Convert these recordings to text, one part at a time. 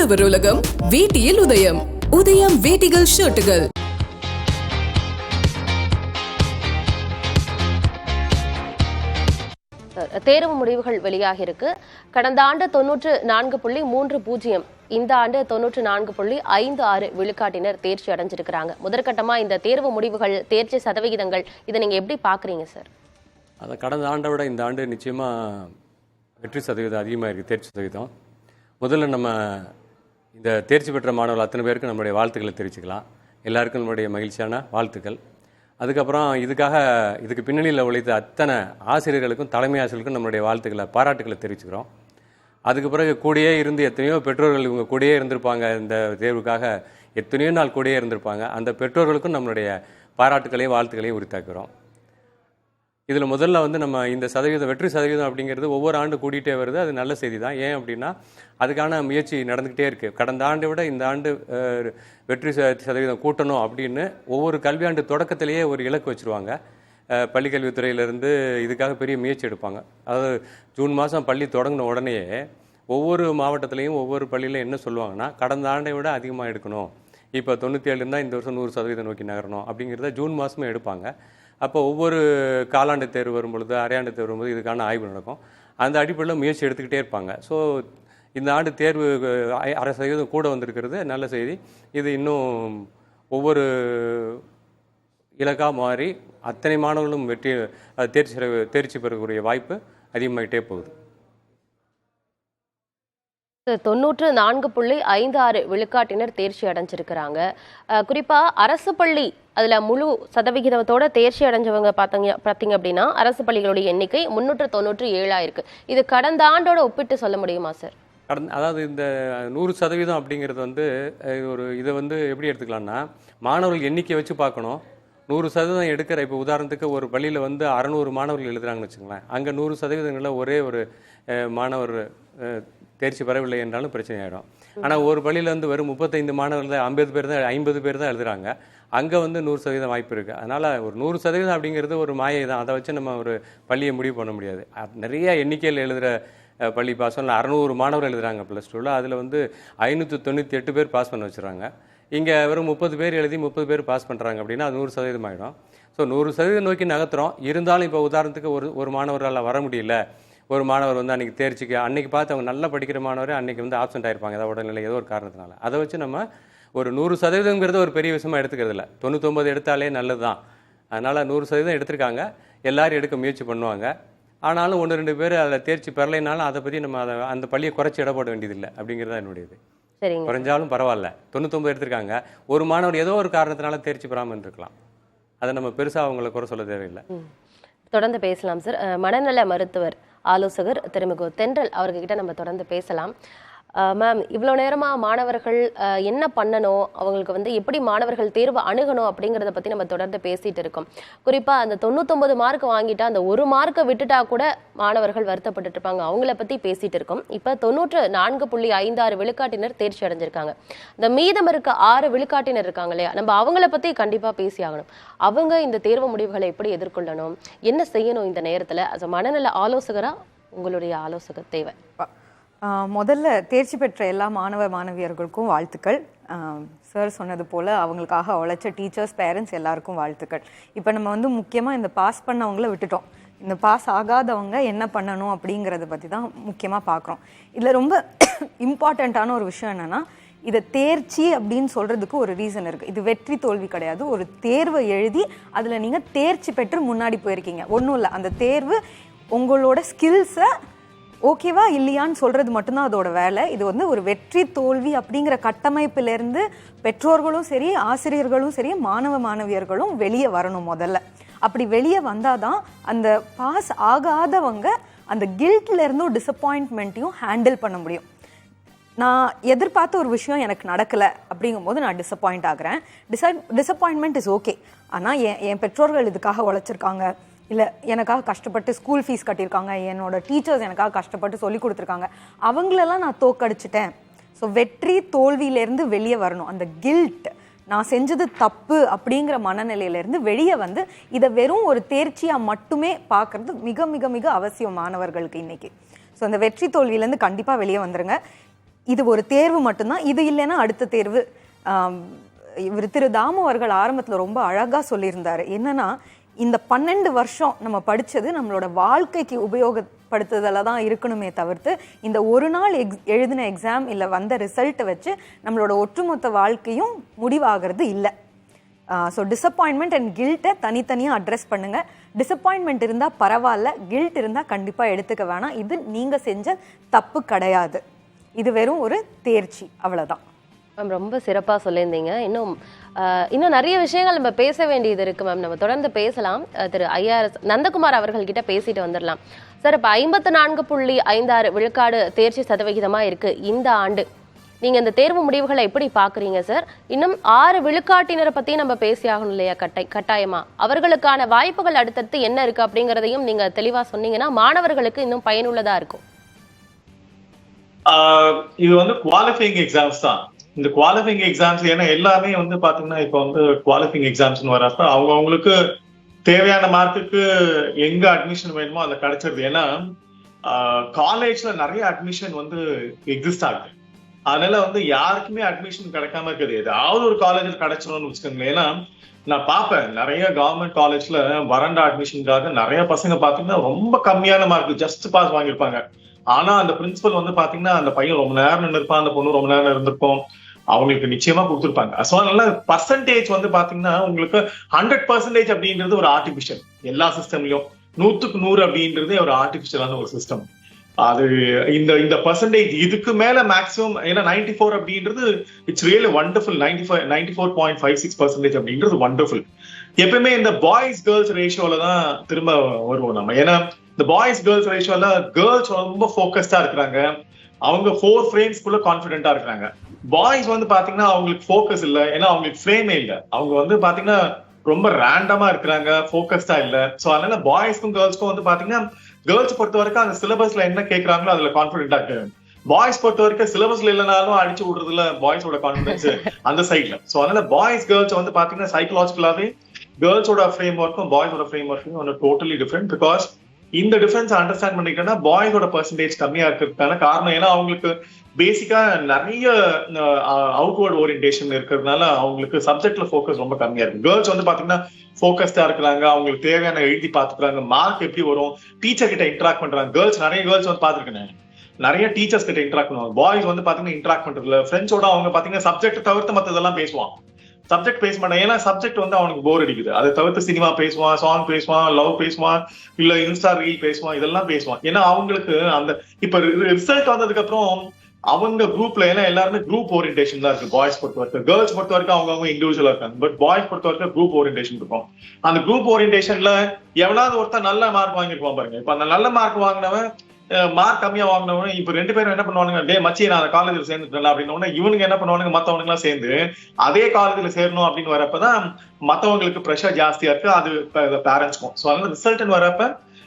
உழவர் உலகம் வேட்டியில் உதயம். உதயம் வேட்டிகள் ஷர்ட்டுகள். தேர்வு முடிவுகள் வெளியாகி இருக்கு. கடந்த ஆண்டு 94.30, இந்த ஆண்டு 94.56 விழுக்காட்டினர் தேர்ச்சி அடைஞ்சிருக்கிறாங்க. முதற்கட்டமா இந்த தேர்வு முடிவுகள், தேர்ச்சி சதவிகிதங்கள், இதை நீங்க எப்படி பாக்குறீங்க சார்? அதை கடந்த ஆண்டை விட இந்த ஆண்டு நிச்சயமா வெற்றி சதவீதம் அதிகமாக இருக்குது. தேர்ச்சி சதவீதம் முதல்ல நம்ம இந்த தேர்ச்சி பெற்ற மாணவர்கள் அத்தனை பேருக்கு நம்மளுடைய வாழ்த்துக்களை தெரிவிச்சுக்கலாம். எல்லாருக்கும் நம்மளுடைய மகிழ்ச்சியான வாழ்த்துக்கள். அதுக்கப்புறம் இதுக்கு பின்னணியில் உழைத்த அத்தனை ஆசிரியர்களுக்கும் தலைமை ஆசிரியர்களுக்கும் நம்மளுடைய வாழ்த்துக்களை, பாராட்டுக்களை தெரிவிச்சுக்கிறோம். அதுக்கு பிறகு கூடயே இருந்து எத்தனையோ பெற்றோர்கள் இவங்க கூடயே இருந்திருப்பாங்க, இந்த தேர்வுக்காக எத்தனையோ நாள் கூடயே இருந்திருப்பாங்க. அந்த பெற்றோர்களுக்கும் நம்மளுடைய பாராட்டுக்களையும் வாழ்த்துக்களையும் உரித்தாக்குறோம். இதில் முதல்ல நம்ம இந்த வெற்றி சதவீதம் அப்படிங்கிறது ஒவ்வொரு ஆண்டு கூட்டிகிட்டே வருது. அது நல்ல செய்தி தான். ஏன் அப்படின்னா அதுக்கான முயற்சி நடந்துக்கிட்டே இருக்குது. கடந்த ஆண்டை விட இந்த ஆண்டு வெற்றி சதவீதம் கூட்டணும் அப்படின்னு ஒவ்வொரு கல்வியாண்டு தொடக்கத்திலேயே ஒரு இலக்கு வச்சுருவாங்க. பள்ளிக்கல்வித்துறையிலேருந்து இதுக்காக பெரிய முயற்சி எடுப்பாங்க. அதாவது ஜூன் மாதம் பள்ளி தொடங்கின உடனேயே ஒவ்வொரு மாவட்டத்திலையும் ஒவ்வொரு பள்ளியிலும் என்ன சொல்லுவாங்கன்னா, கடந்த ஆண்டை விட அதிகமாக எடுக்கணும், இப்போ 97 இருந்தால் இந்த வருஷம் 100% நோக்கி நகரணும் அப்படிங்கிறத ஜூன் மாதமே எடுப்பாங்க. அப்போ ஒவ்வொரு காலாண்டு தேர்வு வரும்பொழுது, அரையாண்டு தேர்வு வரும்போது இதுக்கான ஆய்வு நடக்கும். அந்த அடிப்படையில் முயற்சி எடுத்துக்கிட்டே இருப்பாங்க. ஸோ இந்த ஆண்டு தேர்வு 1/2% கூட வந்திருக்கிறது நல்ல செய்தி. இது இன்னும் ஒவ்வொரு இலக்காக மாறி அத்தனை மாணவர்களும் தேர்ச்சி பெறக்கூடிய வாய்ப்பு அதிகமாகிட்டே போகுது. 94.56 விழுக்காட்டினர் தேர்ச்சி அடைஞ்சிருக்கிறாங்க. குறிப்பா அரசு பள்ளி, அதுல முழு சதவிகிதத்தோட தேர்ச்சி அடைஞ்சவங்க பார்த்தீங்க அப்படின்னா அரசு பள்ளிகளுடைய எண்ணிக்கை 397 இருக்கு. இது கடந்த ஆண்டோட ஒப்பிட்டு சொல்ல முடியுமா சார்? அதாவது இந்த 100% அப்படிங்கிறது இதை எப்படி எடுத்துக்கலாம்னா, மாணவர்கள் எண்ணிக்கை வச்சு பார்க்கணும். 100% எடுக்கிற, இப்போ உதாரணத்துக்கு ஒரு பள்ளியில் 600 மாணவர்கள் எழுதுறாங்கன்னு வச்சுக்கோங்களேன். அங்கே 100% ஒரே ஒரு மாணவர் தேர்ச்சி பெறவில்லை என்றாலும் பிரச்சனை ஆகிடும். ஆனால் ஒரு பள்ளியில் வெறும் 35 மாணவர்கள் தான், 50 பேர் தான் எழுதுறாங்க. அங்கே 100% வாய்ப்பு இருக்குது. அதனால் ஒரு 100% அப்படிங்கிறது ஒரு மாயை தான். அதை வச்சு நம்ம ஒரு பள்ளியை முடிவு பண்ண முடியாது. நிறைய எண்ணிக்கையில் எழுதுகிற பள்ளி பாஸ் பண்ணல. 600 மாணவர்கள் எழுதுறாங்க +2ல். அதில் 598 பேர் பாஸ் பண்ண வச்சுறாங்க. இங்கே வெறும் 30 பேர் எழுதி 30 பேர் பாஸ் பண்ணுறாங்க அப்படின்னா அது 100% ஆகிடும். ஸோ 100% நோக்கி நகர்த்துறோம். இருந்தாலும் இப்போ உதாரணத்துக்கு ஒரு மாணவரால் வர முடியல, ஒரு மாணவர் அன்றைக்கி தேர்ச்சிக்கு அன்றைக்கி பார்த்து அவங்க நல்லா படிக்கிற மாணவரே அன்றைக்கி ஆப்சென்ட் ஆகிருப்பாங்க, ஏதாவது உடல்நிலை ஏதோ ஒரு காரணத்தினால. அதை வச்சு நம்ம ஒரு 100%ங்கிறது ஒரு பெரிய விஷயமா எடுத்துக்கிறது இல்லை. 99 எடுத்தாலே நல்லது தான். அதனால் 100% எடுத்திருக்காங்க. எல்லோரும் எடுக்க முயற்சி பண்ணுவாங்க. ஆனாலும் 1-2 பேர் அதில் தேர்ச்சி பெறலைனாலும் அதை பற்றி நம்ம அந்த பள்ளியை குறைச்சி இடப்பட வேண்டியதில்லை அப்படிங்கிறது தான் என்னுடையது. குறைஞ்சாலும் பரவாயில்ல. 99 எடுத்திருக்காங்க. ஒரு மாணவர் ஏதோ ஒரு காரணத்தினால தேர்ச்சி பெறாமல் இருக்கலாம். அதை நம்ம பெருசாக அவங்களை குறை சொல்ல தேவையில்லை. தொடர்ந்து பேசலாம் சார். மனநல மருத்துவர் ஆலோசகர் திருமிகு தென்றல் அவர்கிட்ட நம்ம தொடர்ந்து பேசலாம். மேம், இவ்வளோ நேரமாக மாணவர்கள் என்ன பண்ணணும், அவங்களுக்கு எப்படி மாணவர்கள் தேர்வு அணுகணும் அப்படிங்கிறத பற்றி நம்ம தொடர்ந்து பேசிகிட்டு இருக்கோம். குறிப்பாக அந்த 99 மார்க் வாங்கிட்டா அந்த ஒரு மார்க்கை விட்டுட்டா கூட மாணவர்கள் வருத்தப்பட்டு இருப்பாங்க, அவங்கள பற்றி பேசிகிட்டு இருக்கோம். இப்போ 94.56 விழுக்காட்டினர் தேர்ச்சி அடைஞ்சிருக்காங்க. இந்த மீதம் இருக்க 6 விழுக்காட்டினர் இருக்காங்க இல்லையா, நம்ம அவங்கள பற்றி கண்டிப்பாக பேசி ஆகணும். அவங்க இந்த தேர்வு முடிவுகளை எப்படி எதிர்கொள்ளணும், என்ன செய்யணும் இந்த நேரத்தில்? அது மனநல ஆலோசகராக உங்களுடைய ஆலோசகர் தேவை. முதல்ல தேர்ச்சி பெற்ற எல்லா மாணவியர்களுக்கும் வாழ்த்துக்கள். சார் சொன்னது போல் அவங்களுக்காக உழைச்ச டீச்சர்ஸ், பேரண்ட்ஸ் எல்லாருக்கும் வாழ்த்துக்கள். இப்போ நம்ம முக்கியமாக இந்த பாஸ் பண்ணவங்கள விட்டுட்டோம். இந்த பாஸ் ஆகாதவங்க என்ன பண்ணணும் அப்படிங்கிறத பற்றி தான் முக்கியமாக பார்க்குறோம். இதில் ரொம்ப இம்பார்ட்டண்ட்டான ஒரு விஷயம் என்னென்னா, இதை தேர்ச்சி அப்படின்னு சொல்கிறதுக்கு ஒரு ரீசன் இருக்குது. இது வெற்றி தோல்வி கிடையாது. ஒரு தேர்வை எழுதி அதில் நீங்கள் தேர்ச்சி பெற்று முன்னாடி போயிருக்கீங்க, ஒன்றும் இல்லை. அந்த தேர்வு உங்களோட ஸ்கில்ஸை ஓகேவா இல்லையான்னு சொல்கிறது மட்டும்தான் அதோட வேலை. இது ஒரு வெற்றி தோல்வி அப்படிங்கிற கட்டமைப்பிலேருந்து பெற்றோர்களும் சரி, ஆசிரியர்களும் சரி, மாணவியர்களும் வெளியே வரணும். முதல்ல அப்படி வெளியே வந்தால் தான் அந்த பாஸ் ஆகாதவங்க அந்த கில்ட்லேருந்தும் டிசப்பாயின்ட்மெண்ட்டையும் ஹேண்டில் பண்ண முடியும். நான் எதிர்பார்த்த ஒரு விஷயம் எனக்கு நடக்கலை அப்படிங்கும்போது நான் டிசப்பாயிண்ட் ஆகிறேன். Disappointment is okay. ஆனால் என் பெற்றோர்கள் இதுக்காக உழைச்சிருக்காங்க, இல்லை எனக்காக கஷ்டப்பட்டு ஸ்கூல் ஃபீஸ் கட்டியிருக்காங்க, என்னோட டீச்சர்ஸ் எனக்காக கஷ்டப்பட்டு சொல்லி கொடுத்துருக்காங்க, அவங்களெல்லாம் நான் தோக்கடிச்சிட்டேன். ஸோ வெற்றி தோல்வியிலேருந்து வெளியே வரணும். அந்த கில்ட், நான் செஞ்சது தப்பு அப்படிங்கிற மனநிலையிலேருந்து வெளியே இதை வெறும் ஒரு தேர்ச்சியாக மட்டுமே பார்க்குறது மிக மிக மிக அவசியம் மாணவர்களுக்கு இன்றைக்கி. ஸோ அந்த வெற்றி தோல்வியிலேருந்து கண்டிப்பாக வெளியே வந்துடுங்க. இது ஒரு தேர்வு மட்டும்தான், இது இல்லைன்னா அடுத்த தேர்வு. இவர் திரு தாமு அவர்கள் ஆரம்பத்தில் ரொம்ப அழகாக சொல்லியிருந்தாரு. என்னன்னா, இந்த 12 வருஷம் நம்ம படித்தது நம்மளோட வாழ்க்கைக்கு உபயோகப்படுத்துதல தான் இருக்கணுமே தவிர்த்து, இந்த ஒரு நாள் எழுதின எக்ஸாம் இல்லை வந்த ரிசல்ட்டை வச்சு நம்மளோட ஒட்டுமொத்த வாழ்க்கையும் முடிவாகிறது இல்லை. ஸோ டிசப்பாயின்மெண்ட் அண்ட் கில்ட்டை தனித்தனியாக அட்ரஸ் பண்ணுங்கள். டிசப்பாயின்மெண்ட் இருந்தால் பரவாயில்ல, கில்ட் இருந்தால் கண்டிப்பாக எடுத்துக்க வேணாம். இது நீங்கள் செஞ்ச தப்பு கிடையாது, இது வெறும் ஒரு தேர்ச்சி, அவ்வளோதான். மேம் ரொம்ப சிறப்பாக சொல்லியிருந்தீங்க. இன்னும் நிறைய விஷயங்கள் நம்ம பேச வேண்டியது இருக்கு மேம். நம்ம தொடர்ந்து பேசலாம். திரு ஐஆர்எஸ் நந்தகுமார் அவர்கள்கிட்ட பேசிட்டு வந்துடலாம். சார், இப்போ 54.56 விழுக்காடு தேர்ச்சி சதவிகிதமாக இருக்கு இந்த ஆண்டு. நீங்க இந்த தேர்வு முடிவுகளை எப்படி பாக்குறீங்க சார்? இன்னும் 6 விழுக்காட்டினரை பத்தி நம்ம பேசி ஆகணும் இல்லையா? கட்டாயமா அவர்களுக்கான வாய்ப்புகள் அடுத்தடுத்து என்ன இருக்கு அப்படிங்கறதையும் நீங்க தெளிவா சொன்னீங்கன்னா மாணவர்களுக்கு இன்னும் பயனுள்ளதா இருக்கும். இது வந்து குவாலிஃபைங் எக்ஸாம்ஸ் தான். இந்த குவாலிஃபைங் எக்ஸாம்ஸ் ஏன்னா எல்லாமே வந்து பாத்தீங்கன்னா இப்போ வந்து குவாலிஃபைங் எக்ஸாம்ஸ்னு வரப்ப அவங்களுக்கு தேவையான மார்க்குக்கு எங்க அட்மிஷன் வேணுமோ அதை கிடைச்சிருது. ஏன்னா காலேஜ்ல நிறைய அட்மிஷன் வந்து எக்ஸிஸ்ட் ஆகுது. அதனால வந்து யாருக்குமே அட்மிஷன் கிடைக்காம இருக்குது. ஏதாவது ஒரு காலேஜில் கிடைச்சிடணும்னு வச்சுக்கோங்களேன். ஏன்னா நான் பார்ப்பேன் நிறைய கவர்மெண்ட் காலேஜ்ல வரண்ட அட்மிஷனுக்காக நிறைய பசங்க பாத்தீங்கன்னா ரொம்ப கம்மியான மார்க் ஜஸ்ட் பாஸ் வாங்கியிருப்பாங்க. ஆனா அந்த பிரின்சிபல் வந்து பாத்தீங்கன்னா அந்த பையன் ரொம்ப நேரம் நின்று இருப்பான், அந்த பொண்ணு ரொம்ப நேரம் இருந்திருக்கும், அவங்களுக்கு நிச்சயமா கொடுத்துருப்பாங்க. ஸோ அதனால பர்சன்டேஜ் வந்து பாத்தீங்கன்னா உங்களுக்கு 100% அப்படின்றது ஒரு ஆர்டிபிஷியல். எல்லா சிஸ்டம்லயும் 100க்கு 100 அப்படின்றது ஒரு ஆர்டிபிஷியலான ஒரு சிஸ்டம். அது இந்த பர்சன்டேஜ் இதுக்கு மேல மேக்ஸிமம் ஏன்னா 94 அப்படின்றது இட்ஸ் ரியலி வண்டர்ஃபுல். 94.56% அப்படின்றது வண்டர்ஃபுல். எப்பவுமே இந்த பாய்ஸ் கேர்ள்ஸ் ரேஷியோல தான் திரும்ப வருவோம் நம்ம. ஏன்னா இந்த பாய்ஸ் கேர்ள்ஸ் ரேஷியோல கேர்ள்ஸ் ரொம்ப ஃபோக்கஸ்டா இருக்கிறாங்க, அவங்க 4 ஃப்ரேம்ஸ்குள்ள கான்பிடென்டா இருக்கிறாங்க. பாய்ஸ் வந்து பாத்தீங்கன்னா அவங்களுக்கு ஃபோக்கஸ் இல்லை, ஏன்னா அவங்களுக்கு ஃப்ரேமே இல்லை. அவங்க வந்து பாத்தீங்கன்னா ரொம்ப ரேண்டமா இருக்கிறாங்க, ஃபோக்கஸ்டா இல்லை. ஸோ அதனால பாய்ஸ்க்கும் கேர்ள்ஸ்க்கும் வந்து பாத்தீங்கன்னா கேர்ள்ஸ் பொறுத்த வரைக்கும் அந்த சிலபஸ்ல என்ன கேட்கறாங்களோ அதுல கான்பிடென்டா இருக்கு. பாய்ஸ் பொறுத்த வரைக்கும் சிலபஸ்ல இல்லைனாலும் அடிச்சு விடுறதுல பாய்ஸோட கான்பிடன்ஸ் அந்த சைட்ல. ஸோ அதனால பாய்ஸ் கேர்ள்ஸ் வந்து பாத்தீங்கன்னா சைக்கலாஜிக்கலாவே கேர்ள்ஸோட ஃப்ரேம் ஒர்க்கும் பாய்ஸோட ஃப்ரேம் ஒர்க்கும் ஒன்று டோட்டலி டிஃப்ரெண்ட். பிகாஸ் இந்த டிஃபரன்ஸ் அண்டர்ஸ்டாண்ட் பண்ணிக்கிட்டோம்னா பாய்ஸோட பர்சன்டேஜ் கம்மியா இருக்கிறதுக்கான காரணம் ஏன்னா அவங்களுக்கு பேசிக்கா நிறைய அவுட்வர்ட் ஓரியன்டேஷன் இருக்கிறதுனால அவங்களுக்கு சப்ஜெக்ட்ல ஃபோக்கஸ் ரொம்ப கம்மியா இருக்கு. கேர்ள்ஸ் வந்து பாத்தீங்கன்னா ஃபோக்கஸ்டா இருக்கிறாங்க, அவங்களுக்கு தேவையான எழுதி பாத்துக்கிறாங்க, மார்க் எப்படி வரும், டீச்சர் கிட்ட இன்டராக்ட் பண்றாங்க. நிறைய கேர்ள்ஸ் வந்து பாத்துருக்கேன், நிறைய டீச்சர்ஸ் கிட்ட இன்டராக்ட் பண்ணுவாங்க. பாய்ஸ் வந்து பாத்தீங்கன்னா இன்டராக்ட் பண்றதுல ஃப்ரெண்ட்ஸோட அவங்க பாத்தீங்கன்னா சப்ஜெக்ட் தவிர்த்து மத்ததெல்லாம் பேசுவான். சப்ஜெக்ட் பேச மாட்டான், ஏன்னா சப்ஜெக்ட் வந்து அவனுக்கு போர் அடிக்குது. அதை தவிர்த்து சினிமா பேசுவான், சாங் பேசுவான், லவ் பேசுவான், இல்ல இன்ஸ்டா ரீல் பேசுவான், இதெல்லாம் பேசுவான். ஏன்னா அவங்களுக்கு அந்த இப்ப ரிசல்ட் வந்ததுக்கு அப்புறம் அவங்க குரூப்ல ஏன்னா எல்லாருமே குரூப் ஓரியன்டேஷன் தான் இருக்கு. பாய்ஸ் பொறுத்த வரைக்கும், கேர்ள்ஸ் பொறுத்த வரைக்கும் அவங்க இண்டிவிஜுவலா இருக்காங்க. பட் பாய்ஸ் பொறுத்த வரைக்கும் குரூப் ஓரியன்டேஷன் இருக்கும். அந்த குரூப் ஓரியன்டேஷன்ல எவனாவது ஒருத்தர் நல்ல மார்க் வாங்கிருப்பான் பாருங்க. இப்ப அந்த நல்ல மார்க் வாங்கினவன் மார்க் கம்மியா வாங்கினவங்க இப்ப 2 பேரும் என்ன பண்ணுவானுங்க, டே மச்சி நான் அந்த காலேஜ்ல சேர்ந்துட்டேன் அப்படின்னு இவனுங்க என்ன பண்ணுவானுங்க, மத்தவனுங்க எல்லாம் சேர்ந்து அதே காலேஜ்ல சேரணும் அப்படின்னு வரப்பதான் மத்தவங்களுக்கு ப்ரெஷர் ஜாஸ்தியா இருக்கு, அது பேரண்ட்ஸ்க்கும். ஸோ அதனால ரிசல்ட் வரப்ப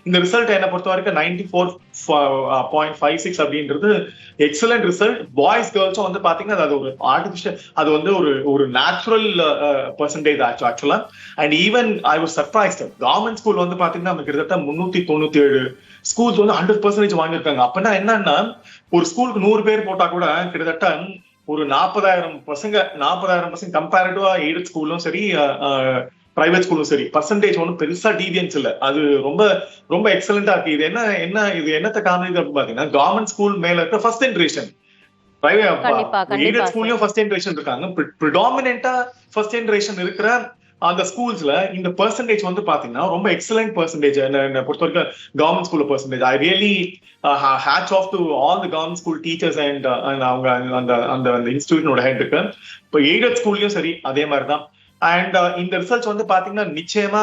இந்த ரிசல்ட் என்ன பொறுத்த வரைக்கும் 94.56 அப்படின்றது எக்ஸலன்ட் ரிசல்ட். பாய்ஸ் கேர்ள்ஸும் வந்து பாத்தீங்கன்னா அது ஒரு ஆர்டிபிஷியல், அது வந்து ஒரு நேச்சுரல் பர்சன்டேஜ் ஆக்சுவலா. And even I was surprised, government school வந்து பாத்தீங்கன்னா கிட்டத்தட்ட 397 ஸ்கூல்ஸ் வந்து 100% வாங்கியிருக்காங்க. அப்படின்னா என்னன்னா ஒரு ஸ்கூலுக்கு 100 பேர் போட்டா கூட கிட்டத்தட்ட ஒரு 40,000 பசங்க கம்பேரிட்டிவா எய்டட் ஸ்கூலும் சரி பிரைவேட் ஸ்கூலும் சரி பர்சன்டேஜ் ஒன்றும் பெருசா டீவியன்ஸ் இல்லை. அது ரொம்ப ரொம்ப எக்ஸலண்டா இருக்கு. இது இது என்னத்தை காரணம் அப்படின்னு பாத்தீங்கன்னா கவர்மெண்ட் ஸ்கூல் மேல இருக்க ஃபர்ஸ்ட் ஜெனரேஷன், எய்டட் ஸ்கூல்லயும் ஃபர்ஸ்ட் ஜெனரேஷன் இருக்காங்க. ப்ரிடாமினென்ட்டா ஃபர்ஸ்ட் ஜெனரேஷன் இருக்கிற அந்த ஸ்கூல்ஸ்ல இந்த பெர்சன்டேஜ் வந்து பாத்தீங்கன்னா ரொம்ப எக்ஸலன்ட் பெர்சன்டேஜ் என்ன பொறுத்த வரைக்கும் கவர்மெண்ட் ஸ்கூல்ல percentage. I really hats off to all the government school teachers and அவங்க அந்த இன்ஸ்டிடியூஷனோட ஹெட் இருக்கு. இப்போ எய்டட் ஸ்கூல்லயும் சரி அதே மாதிரிதான். அண்ட் இந்த ரிசல்ட்ஸ் வந்து பாத்தீங்கன்னா நிச்சயமா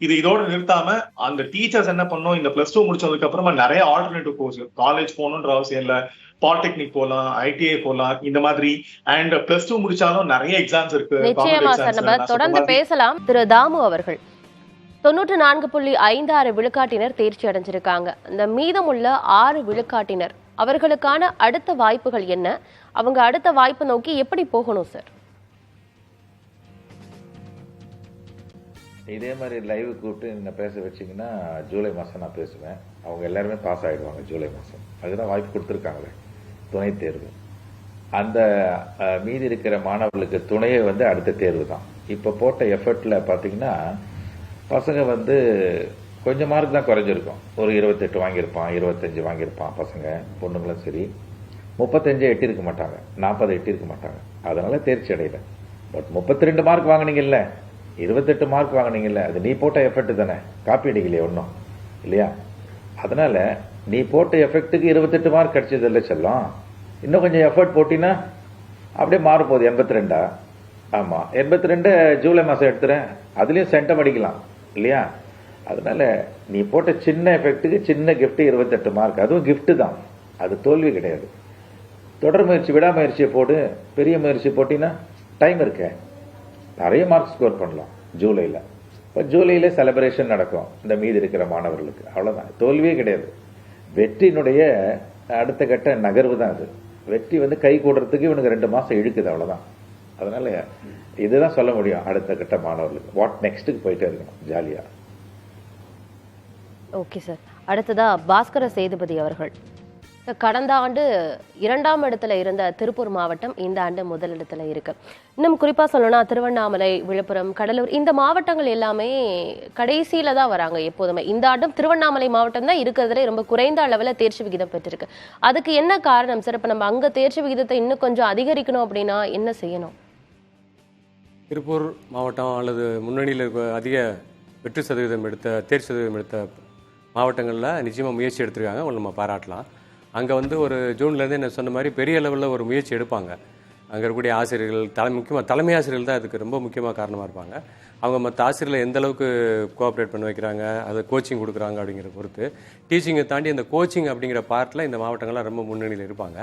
இதோட நிறுத்தாம அந்த டீச்சர்ஸ் என்ன பண்ணும், இந்த +2 முடிச்சதுக்கு அப்புறமா நிறைய ஆல்டர்னேட்டிவ் கோர்ஸ், காலேஜ் போகணுன்ற அவசியம் இல்ல, பாலிடெக்னிக் போலாம், ஐடிஐ போலாம், இந்த மாதிரி. அண்ட் +2 முடிச்சாலும் நிறைய எக்ஸாம்ஸ் இருக்கு. நிச்சயமா சார், நம்ம தொடர்ந்து பேசலாம். திரு தாமு அவர்கள் 94.56 விழுக்காட்டினர் தேர்ச்சி அடைஞ்சிருக்காங்க. இந்த மீதமுள்ள 6 விழுக்காட்டினர் அவர்களுக்கான அடுத்த வாய்ப்புகள் என்ன, அவங்க அடுத்த வாய்ப்பு நோக்கி எப்படி போகணும் சார்? இதே மாதிரி லைவ் கூப்பிட்டு என்ன பேச வச்சிங்கன்னா ஜூலை மாதம் நான் பேசுவேன். அவங்க எல்லாருமே பாஸ் ஆகிடுவாங்க ஜூலை மாதம். அதுதான் வாய்ப்பு கொடுத்துருக்காங்களே துணை தேர்வு. அந்த மீதி இருக்கிற மாணவர்களுக்கு துணையே வந்து அடுத்த தேர்வு தான். இப்போ போட்ட எஃபர்ட்டில் பார்த்தீங்கன்னா பசங்க வந்து கொஞ்சம் மார்க் தான் குறைஞ்சிருக்கும். ஒரு 28 வாங்கியிருப்பான், 25 வாங்கியிருப்பான் பசங்க, பொண்ணுங்களும் சரி. 35 எட்டிருக்க மாட்டாங்க, 40 எட்டிருக்க மாட்டாங்க. அதனால தேர்ச்சி அடையல. பட் 32 மார்க் வாங்கினீங்கல்ல, 28 மார்க் வாங்கினீங்கல்ல, அது நீ போட்ட எஃபர்ட் தானே, காப்பி அடிக்கலையே ஒன்றும் இல்லையா? அதனால நீ போட்ட எஃபெக்ட்டுக்கு 28 மார்க் கிடைச்சது இல்லை செல்லம். இன்னும் கொஞ்சம் எஃபர்ட் போட்டினா அப்படியே மாறப்போகுது. 82 ஆமாம், 82 ஜூலை மாதம் எடுத்துறேன், அதுலேயும் சென்டம் அடிக்கலாம் இல்லையா? அதனால நீ போட்ட சின்ன எஃபெக்ட்டுக்கு சின்ன கிஃப்ட் 28 மார்க், அதுவும் கிஃப்ட் தான், அது தோல்வி கிடையாது. தொடர் முயற்சி, விடாமுயற்சியை போடு. பெரிய முயற்சி போட்டினா டைம் இருக்க, நிறைய மார்க் ஸ்கோர் பண்ணலாம் ஜூலையில். இப்போ ஜூலையில் செலிப்ரேஷன் நடக்கும் இந்த மீதி இருக்கிற மாணவர்களுக்கு, அவ்வளோதான், தோல்வியே கிடையாது. வெற்றியினுடைய அடுத்த கட்ட நகர்வு தான் அது. வெற்றி வந்து கை கூடுறதுக்கு இவனுக்கு 2 மாதம் இழுக்குது, அவ்வளோதான். அதனால இதுதான் சொல்ல முடியும் அடுத்த கட்ட மாணவர்களுக்கு. வாட் நெக்ஸ்ட்டுக்கு போயிட்டே இருக்கணும் ஜாலியாக. Okay sir. அடுத்ததா பாஸ்கர சேதுபதி அவர்கள். கடந்த ஆண்டு 2ஆம் இடத்துல இருந்த திருப்பூர் மாவட்டம் இந்த ஆண்டு முதல் இடத்துல இருக்கு. இன்னும் குறிப்பா சொல்லணும்னா திருவண்ணாமலை, விழுப்புரம், கடலூர் இந்த மாவட்டங்கள் எல்லாமே கடைசியில தான் வராங்க எப்போதுமே. இந்த ஆண்டும் திருவண்ணாமலை மாவட்டம் தான் இருக்கிறதுல ரொம்ப குறைந்த அளவில் தேர்ச்சி விகிதம் பெற்றிருக்கு. அதுக்கு என்ன காரணம் சார்? இப்ப நம்ம அங்க தேர்ச்சி விகிதத்தை இன்னும் கொஞ்சம் அதிகரிக்கணும் அப்படின்னா என்ன செய்யணும்? திருப்பூர் மாவட்டம் அல்லது முன்னணியில் அதிக வெற்றி சதவீதம் எடுத்த தேர்ச்சி சதவீதம் எடுத்த மாவட்டங்களில் நிச்சயமாக முயற்சி எடுத்திருக்காங்க, அவங்க நம்ம பாராட்டலாம். அங்கே வந்து ஒரு ஜூன்லேருந்து என்ன சொன்ன மாதிரி பெரிய லெவலில் ஒரு முயற்சி எடுப்பாங்க. அங்கே இருக்கக்கூடிய ஆசிரியர்கள், முக்கியமாக தலைமை ஆசிரியர்கள் தான் அதுக்கு ரொம்ப முக்கியமாக காரணமாக இருப்பாங்க. அவங்க மற்ற ஆசிரியர்களை எந்த அளவுக்கு கோஆப்ரேட் பண்ண வைக்கிறாங்க, அதை கோச்சிங் கொடுக்குறாங்க அப்படிங்கிற பொறுத்து. டீச்சிங்கை தாண்டி இந்த கோச்சிங் அப்படிங்கிற பார்ட்டில் இந்த மாவட்டங்கள்லாம் ரொம்ப முன்னணியில் இருப்பாங்க.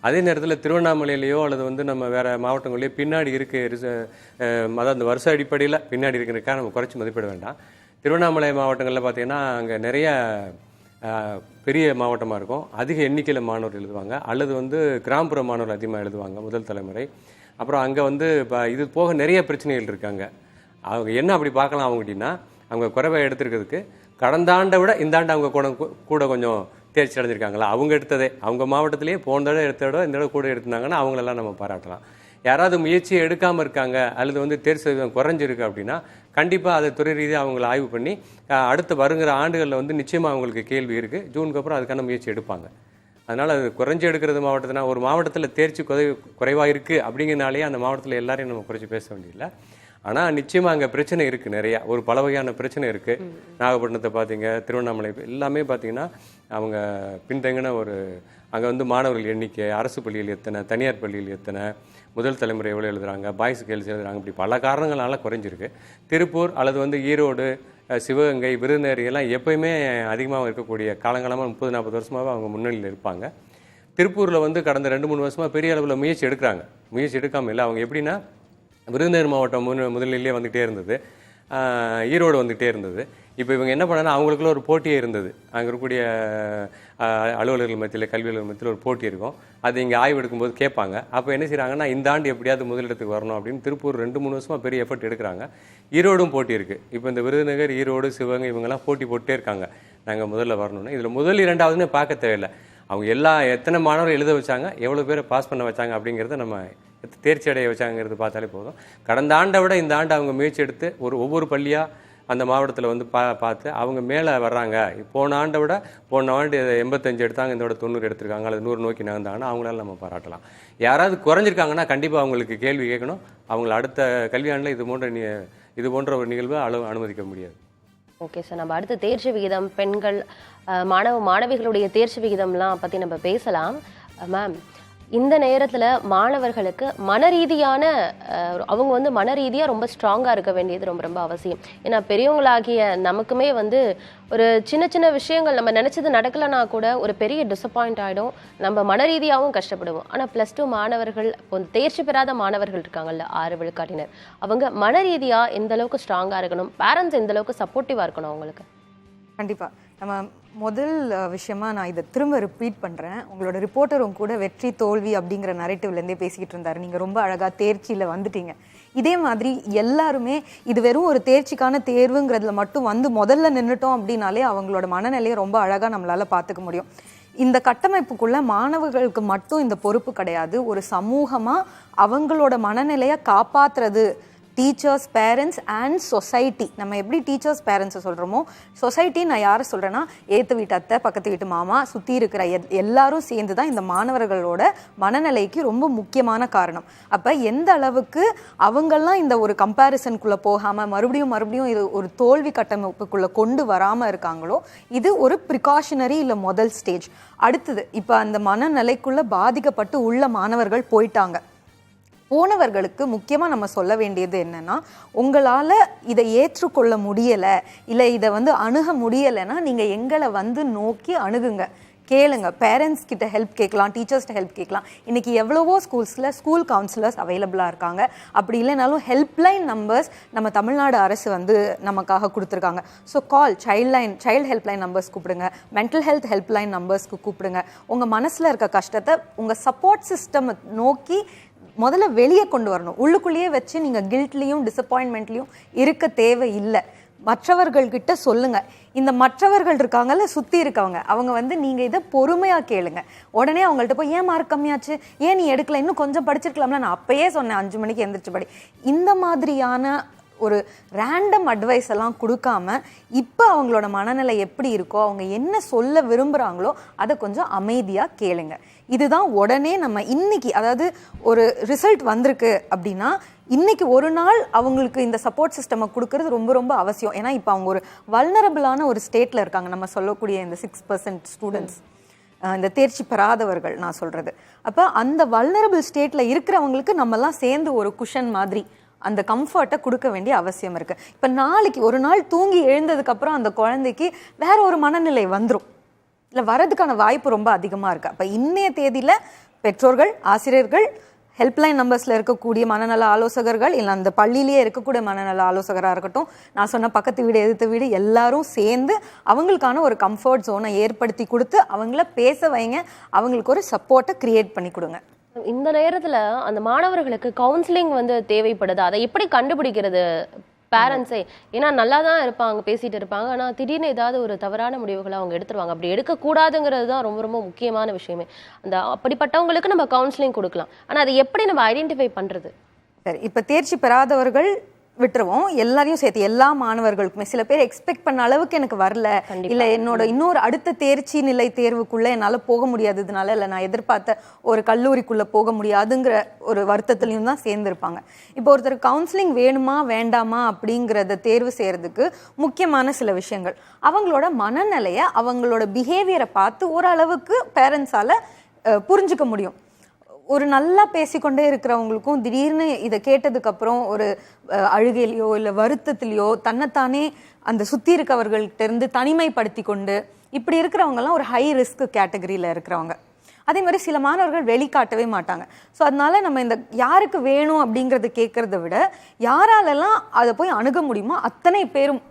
அதே நேரத்தில் திருவண்ணாமலையிலையோ அல்லது வந்து நம்ம வேறு மாவட்டங்கள்லையோ பின்னாடி அதாவது அந்த வருஷ அடிப்படையில் பின்னாடி இருக்கிறதுக்காக நம்ம குறைச்சி மதிப்பிட வேண்டாம். திருவண்ணாமலை மாவட்டங்களில் பார்த்திங்கன்னா அங்கே நிறைய பெரிய மாவட்டமாக இருக்கும், அதிக எண்ணிக்கையில் மாணவர்கள் எழுதுவாங்க, அல்லது வந்து கிராமப்புற மாணவர்கள் அதிகமாக எழுதுவாங்க முதல் தலைமுறை. அப்புறம் அங்கே வந்து இப்போ இது போக நிறைய பிரச்சனைகள் இருக்காங்க. அவங்க என்ன அப்படி பார்க்கலாம் அவங்க அப்படின்னா, அவங்க குறைவை எடுத்துருக்கிறதுக்கு கடந்த ஆண்டை விட இந்த ஆண்டு அவங்க கூட கொஞ்சம் தேர்ச்சி அடைஞ்சிருக்காங்களா, அவங்க எடுத்ததே அவங்க மாவட்டத்திலேயே போன தடவை எடுத்ததோட இந்த தடவை கூட எடுத்திருந்தாங்கன்னா அவங்களெல்லாம் நம்ம பாராட்டலாம். யாராவது முயற்சியை எடுக்காமல் இருக்காங்க அல்லது வந்து தேர்ச்சி சதவீதம் குறைஞ்சிருக்கு அப்படின்னா கண்டிப்பாக அதை துறை ரீதியாக அவங்களை ஆய்வு பண்ணி அடுத்து வருகிற ஆண்டுகளில் வந்து நிச்சயமாக அவங்களுக்கு கேள்வி இருக்குது. ஜூனுக்கு அப்புறம் அதுக்கான முயற்சி எடுப்பாங்க. அதனால் அது குறைஞ்சி எடுக்கிறது மாவட்டத்தினா ஒரு மாவட்டத்தில் தேர்ச்சி குறைவாக இருக்குது அப்படிங்கிறனாலே அந்த மாவட்டத்தில் எல்லாரையும் நம்ம குறைச்சி பேச வேண்டியதில்லை. ஆனால் நிச்சயமாக அங்கே பிரச்சனை இருக்குது, நிறையா ஒரு பல வகையான பிரச்சனை இருக்குது. நாகப்பட்டினத்தை பார்த்தீங்க, திருவண்ணாமலை எல்லாமே பார்த்தீங்கன்னா அவங்க பின்தங்கின அங்கே வந்து மாணவர்கள் எண்ணிக்கை, அரசு பள்ளியில் எத்தனை, தனியார் பள்ளியில் எத்தனை, முதல் தலைமுறை எவ்வளோ எழுதுறாங்க, பாய்ஸ் கேர்ள்ஸ் எழுதுறாங்க, இப்படி பல காரணங்களால குறைஞ்சிருக்கு. திருப்பூர் அல்லது வந்து ஈரோடு, சிவகங்கை, விருதுநகர் எல்லாம் எப்பயுமே அதிகமாக இருக்கக்கூடிய காலங்காலமாக 30-40 வருஷமாகவே அவங்க முன்னணியில் இருப்பாங்க. திருப்பூரில் வந்து கடந்த 2-3 வருஷமாக பெரிய அளவில் முயற்சி எடுக்கிறாங்க. முயற்சி எடுக்காமல் இல்லை. அவங்க எப்படின்னா விருதுநகர் மாவட்டம் முதலிலே வந்துகிட்டே இருந்தது, ஈரோடு வந்துகிட்டே இருந்தது. இப்போ இவங்க என்ன பண்ணாங்கன்னா அவங்களுக்குள்ள ஒரு போட்டியே இருந்தது. அங்கே இருக்கக்கூடிய அலுவலர்கள் மத்தியில், கல்வியாளர்கள் மத்தியில் ஒரு போட்டி இருக்கும். அது இங்கே ஆய்வு எடுக்கும்போது கேட்பாங்க. அப்போ என்ன செய்கிறாங்கன்னா இந்த ஆண்டு எப்படியாவது முதலிடத்துக்கு வரணும் அப்படின்னு திருப்பூர் 2-3 வருஷமாக பெரிய எஃபர்ட் எடுக்கிறாங்க. ஈரோடும் போட்டி இருக்குது. இப்போ இந்த விருதுநகர், ஈரோடு, சிவகங்கை இவங்கெல்லாம் போட்டி போட்டே இருக்காங்க நாங்கள் முதல்ல வரணும்னு. இதில் முதல் 2வதுன்னு பார்க்க தேவையில்லை. அவங்க எத்தனை மாணவர்கள் எழுத வச்சாங்க, எவ்வளோ பேரை பாஸ் பண்ண வச்சாங்க அப்படிங்கிறத நம்ம தேர்ச்சி அடைய வச்சாங்கிறது பார்த்தாலே போதும். கடந்த ஆண்டை விட இந்த ஆண்டு அவங்க முயற்சி எடுத்து ஒவ்வொரு பள்ளியாக அந்த மாவட்டத்தில் வந்து பார்த்து அவங்க மேலே வர்றாங்க. போன ஆண்டை விட போன ஆண்டு 85 எடுத்தாங்க, இந்த விட 90 எடுத்திருக்காங்க, அல்லது 100 நோக்கி நகர்ந்தாங்கன்னா அவங்களால நம்ம பாராட்டலாம். யாராவது குறைஞ்சிருக்காங்கன்னா கண்டிப்பாக அவங்களுக்கு கேள்வி கேட்கணும். அவங்கள அடுத்த கல்வியாண்டில் இது போன்ற ஒரு நிகழ்வை அனுமதிக்க முடியாது. ஓகே சார், நம்ம அடுத்து தேர்ச்சி விகிதம், பெண்கள், மாணவிகளுடைய தேர்ச்சி விகிதம்லாம் பற்றி நம்ம பேசலாம். மேம், இந்த நேரத்தில் மாணவர்களுக்கு மனரீதியான அவங்க வந்து மனரீதியாக ரொம்ப ஸ்ட்ராங்காக இருக்க வேண்டியது ரொம்ப ரொம்ப அவசியம். ஏன்னா பெரியவங்களாகிய நமக்குமே வந்து ஒரு சின்ன சின்ன விஷயங்கள் நம்ம நினச்சது நடக்கலைன்னா கூட ஒரு பெரிய டிசப்பாயிண்ட் ஆகிடும், நம்ம மனரீதியாகவும் கஷ்டப்படுவோம். ஆனால் +2 மாணவர்கள், தேர்ச்சி பெறாத மாணவர்கள் இருக்காங்கல்ல 6 விழுக்காட்டினர், அவங்க மனரீதியாக எந்த அளவுக்கு ஸ்ட்ராங்காக இருக்கணும், பேரண்ட்ஸ் எந்த அளவுக்கு சப்போர்ட்டிவாக இருக்கணும் அவங்களுக்கு? கண்டிப்பாக நம்ம முதல் விஷயமா நான் இதை திரும்ப ரிப்பீட் பண்ணுறேன். உங்களோட ரிப்போர்ட்டரும் கூட வெற்றி தோல்வி அப்படிங்கிற நரேட்டிவ்லேருந்தே பேசிக்கிட்டு இருந்தார். நீங்கள் ரொம்ப அழகாக தேர்ச்சியில் வந்துட்டீங்க. இதே மாதிரி எல்லாருமே இது வெறும் ஒரு தேர்ச்சிக்கான தேர்வுங்கிறதுல மட்டும் வந்து முதல்ல நின்றுட்டோம் அப்படின்னாலே அவங்களோட மனநிலையை ரொம்ப அழகாக நம்மளால் பார்த்துக்க முடியும். இந்த கட்டமைப்புக்குள்ள மாணவர்களுக்கு மட்டும் இந்த பொறுப்பு கிடையாது. ஒரு சமூகமா அவங்களோட மனநிலையை காப்பாத்துறது டீச்சர்ஸ், பேரண்ட்ஸ் அண்ட் சொசைட்டி. நம்ம எப்படி டீச்சர்ஸ் பேரண்ட்ஸை சொல்கிறோமோ, சொசைட்டி நான் யாரை சொல்கிறேன்னா ஏற்று வீட்டு அத்தை, பக்கத்து வீட்டு மாமா, சுற்றி இருக்கிற எல்லாரும் சேர்ந்து தான் இந்த மாணவர்களோட மனநிலைக்கு ரொம்ப முக்கியமான காரணம். அப்போ எந்த அளவுக்கு அவங்கெல்லாம் இந்த ஒரு கம்பேரிசனுக்குள்ளே போகாமல் மறுபடியும் இது ஒரு தோல்வி கட்டமைப்புக்குள்ளே கொண்டு வராமல் இருக்காங்களோ, இது ஒரு ப்ரிகாஷனரி இல்லை முதல் ஸ்டேஜ். அடுத்தது, இப்போ அந்த மனநிலைக்குள்ளே பாதிக்கப்பட்டு உள்ள மாணவர்கள் போனவர்களுக்கு முக்கியமாக நம்ம சொல்ல வேண்டியது என்னன்னா, உங்களால் இதை ஏற்றுக்கொள்ள முடியலை, இல்லை இதை அணுக முடியலைன்னா நீங்கள் எங்களை நோக்கி அணுகுங்க, கேளுங்க. பேரண்ட்ஸ் கிட்ட ஹெல்ப் கேட்கலாம், டீச்சர்ஸ்கிட்ட ஹெல்ப் கேட்கலாம். இன்றைக்கி எவ்வளவோ ஸ்கூல்ஸில் ஸ்கூல் கவுன்சிலர்ஸ் அவைலபிளாக இருக்காங்க. அப்படி இல்லைனாலும் ஹெல்ப்லைன் நம்பர்ஸ் நம்ம தமிழ்நாடு அரசு நமக்காக கொடுத்துருக்காங்க. ஸோ கால் சைல்டு ஹெல்ப்லைன் நம்பர்ஸ் கூப்பிடுங்க, மென்டல் ஹெல்த் ஹெல்ப்லைன் நம்பர்ஸ்க்கு கூப்பிடுங்க. உங்கள் மனசில் இருக்க கஷ்டத்தை உங்கள் சப்போர்ட் சிஸ்டம் நோக்கி முதல்ல வெளியே கொண்டு வரணும். உள்ளுக்குள்ளேயே வச்சு நீங்கள் கில்ட்லேயும் டிசப்பாயின்மெண்ட்லேயும் இருக்க தேவை இல்லை. மற்றவர்கள்கிட்ட சொல்லுங்க. இந்த மற்றவர்கள் இருக்காங்கல்ல, சுற்றி இருக்கவங்க, அவங்க நீங்கள் இதை பொறுமையாக கேளுங்க. உடனே அவங்கள்ட்ட போய் ஏன் மார்க் கம்மியாச்சு, ஏன் நீ எடுக்கல, இன்னும் கொஞ்சம் படிச்சிருக்கலாம்ல, நான் அப்பயே சொன்னேன் 5 மணிக்கு எந்திரிச்சு படி, இந்த மாதிரியான ஒரு ரேண்டம் அட்வைஸ் எல்லாம் கொடுக்காம இப்போ அவங்களோட மனநிலை எப்படி இருக்கோ, அவங்க என்ன சொல்ல விரும்புகிறாங்களோ அதை கொஞ்சம் அமைதியாக கேளுங்க. இதுதான் உடனே நம்ம இன்னைக்கு, அதாவது ஒரு ரிசல்ட் வந்திருக்கு அப்படின்னா இன்னைக்கு ஒரு நாள் அவங்களுக்கு இந்த சப்போர்ட் சிஸ்டமை கொடுக்கறது ரொம்ப ரொம்ப அவசியம். ஏன்னா இப்போ அவங்க ஒரு வல்னரபிளான ஒரு ஸ்டேட்டில் இருக்காங்க. நம்ம சொல்லக்கூடிய இந்த 6% ஸ்டூடெண்ட்ஸ், இந்த தேர்ச்சி பெறாதவர்கள் நான் சொல்கிறது. அப்போ அந்த வல்னரபிள் ஸ்டேட்டில் இருக்கிறவங்களுக்கு நம்மலாம் சேர்ந்து ஒரு குஷன் மாதிரி அந்த கம்ஃபர்ட்டை கொடுக்க வேண்டிய அவசியம் இருக்குது. இப்போ நாளைக்கு ஒரு நாள் தூங்கி எழுந்ததுக்கப்புறம் அந்த குழந்தைக்கு வேற ஒரு மனநிலை வந்துடும், இல்லை வரதுக்கான வாய்ப்பு ரொம்ப அதிகமாக இருக்குது. அப்போ இன்னைய தேதியில் பெற்றோர்கள், ஆசிரியர்கள், ஹெல்ப்லைன் நம்பர்ஸில் இருக்கக்கூடிய மனநல ஆலோசகர்கள், இல்லை அந்த பள்ளியிலேயே இருக்கக்கூடிய மனநல ஆலோசகராக இருக்கட்டும், நான் சொன்ன பக்கத்து வீடு எதிர்த்து வீடு எல்லாரும் சேர்ந்து அவங்களுக்கான ஒரு கம்ஃபர்ட் ஜோனை ஏற்படுத்தி கொடுத்து அவங்கள பேச வைங்க, அவங்களுக்கு ஒரு சப்போர்ட்டை கிரியேட் பண்ணி கொடுங்க. இந்த நேரத்துல அந்த மாணவர்களுக்கு கவுன்சிலிங் தேவைப்படுது. அதை எப்படி கண்டுபிடிக்கிறது பேரண்ட்ஸே? ஏன்னா நல்லா தான் இருப்பாங்க, பேசிட்டு இருப்பாங்க, ஆனால் திடீர்னு ஏதாவது ஒரு தவறான முடிவுகளை அவங்க எடுத்துருவாங்க. அப்படி எடுக்கக்கூடாதுங்கிறது தான் ரொம்ப ரொம்ப முக்கியமான விஷயமே. அந்த அப்படிப்பட்டவங்களுக்கு நம்ம கவுன்சிலிங் கொடுக்கலாம், ஆனால் அதை எப்படி நம்ம ஐடென்டிஃபை பண்ணுறது? சரி, இப்போ தேர்ச்சி பெறாதவர்கள் விட்டுருவோம், எல்லாரையும் சேர்த்து எல்லா மாணவர்களுக்குமே. சில பேர் எக்ஸ்பெக்ட் பண்ண அளவுக்கு எனக்கு வரல, இல்லை என்னோட இன்னொரு அடுத்த தேர்ச்சி நிலை தேர்வுக்குள்ளே என்னால் போக முடியாததுனால, இல்லை நான் எதிர்பார்த்த ஒரு கல்லூரிக்குள்ளே போக முடியாதுங்கிற ஒரு வருத்தத்துலையும் தான் சேர்ந்துருப்பாங்க. இப்போ ஒருத்தர் கவுன்சிலிங் வேணுமா வேண்டாமா அப்படிங்கிறத தேர்வு செய்கிறதுக்கு முக்கியமான சில விஷயங்கள், அவங்களோட மனநிலையை, அவங்களோட பிஹேவியரை பார்த்து ஓரளவுக்கு பேரண்ட்ஸால் புரிஞ்சுக்க முடியும். ஒரு நல்லா பேசிக்கொண்டே இருக்கிறவங்களுக்கும் திடீர்னு இதை கேட்டதுக்கப்புறம் ஒரு அழுகையிலையோ இல்லை வருத்தத்திலையோ தன்னைத்தானே அந்த சுற்றி இருக்கவர்கள்ட்ட இருந்து தனிமைப்படுத்தி கொண்டு இப்படி இருக்கிறவங்கலாம் ஒரு ஹை ரிஸ்க் கேட்டகரியில் இருக்கிறவங்க. அதே மாதிரி சில மாணவர்கள் வெளிக்காட்டவே மாட்டாங்க. ஸோ அதனால நம்ம இந்த யாருக்கு வேணும் அப்படிங்கிறத கேட்குறத விட யாராலெல்லாம் அதை போய் அணுக முடியுமோ அத்தனை பேரும்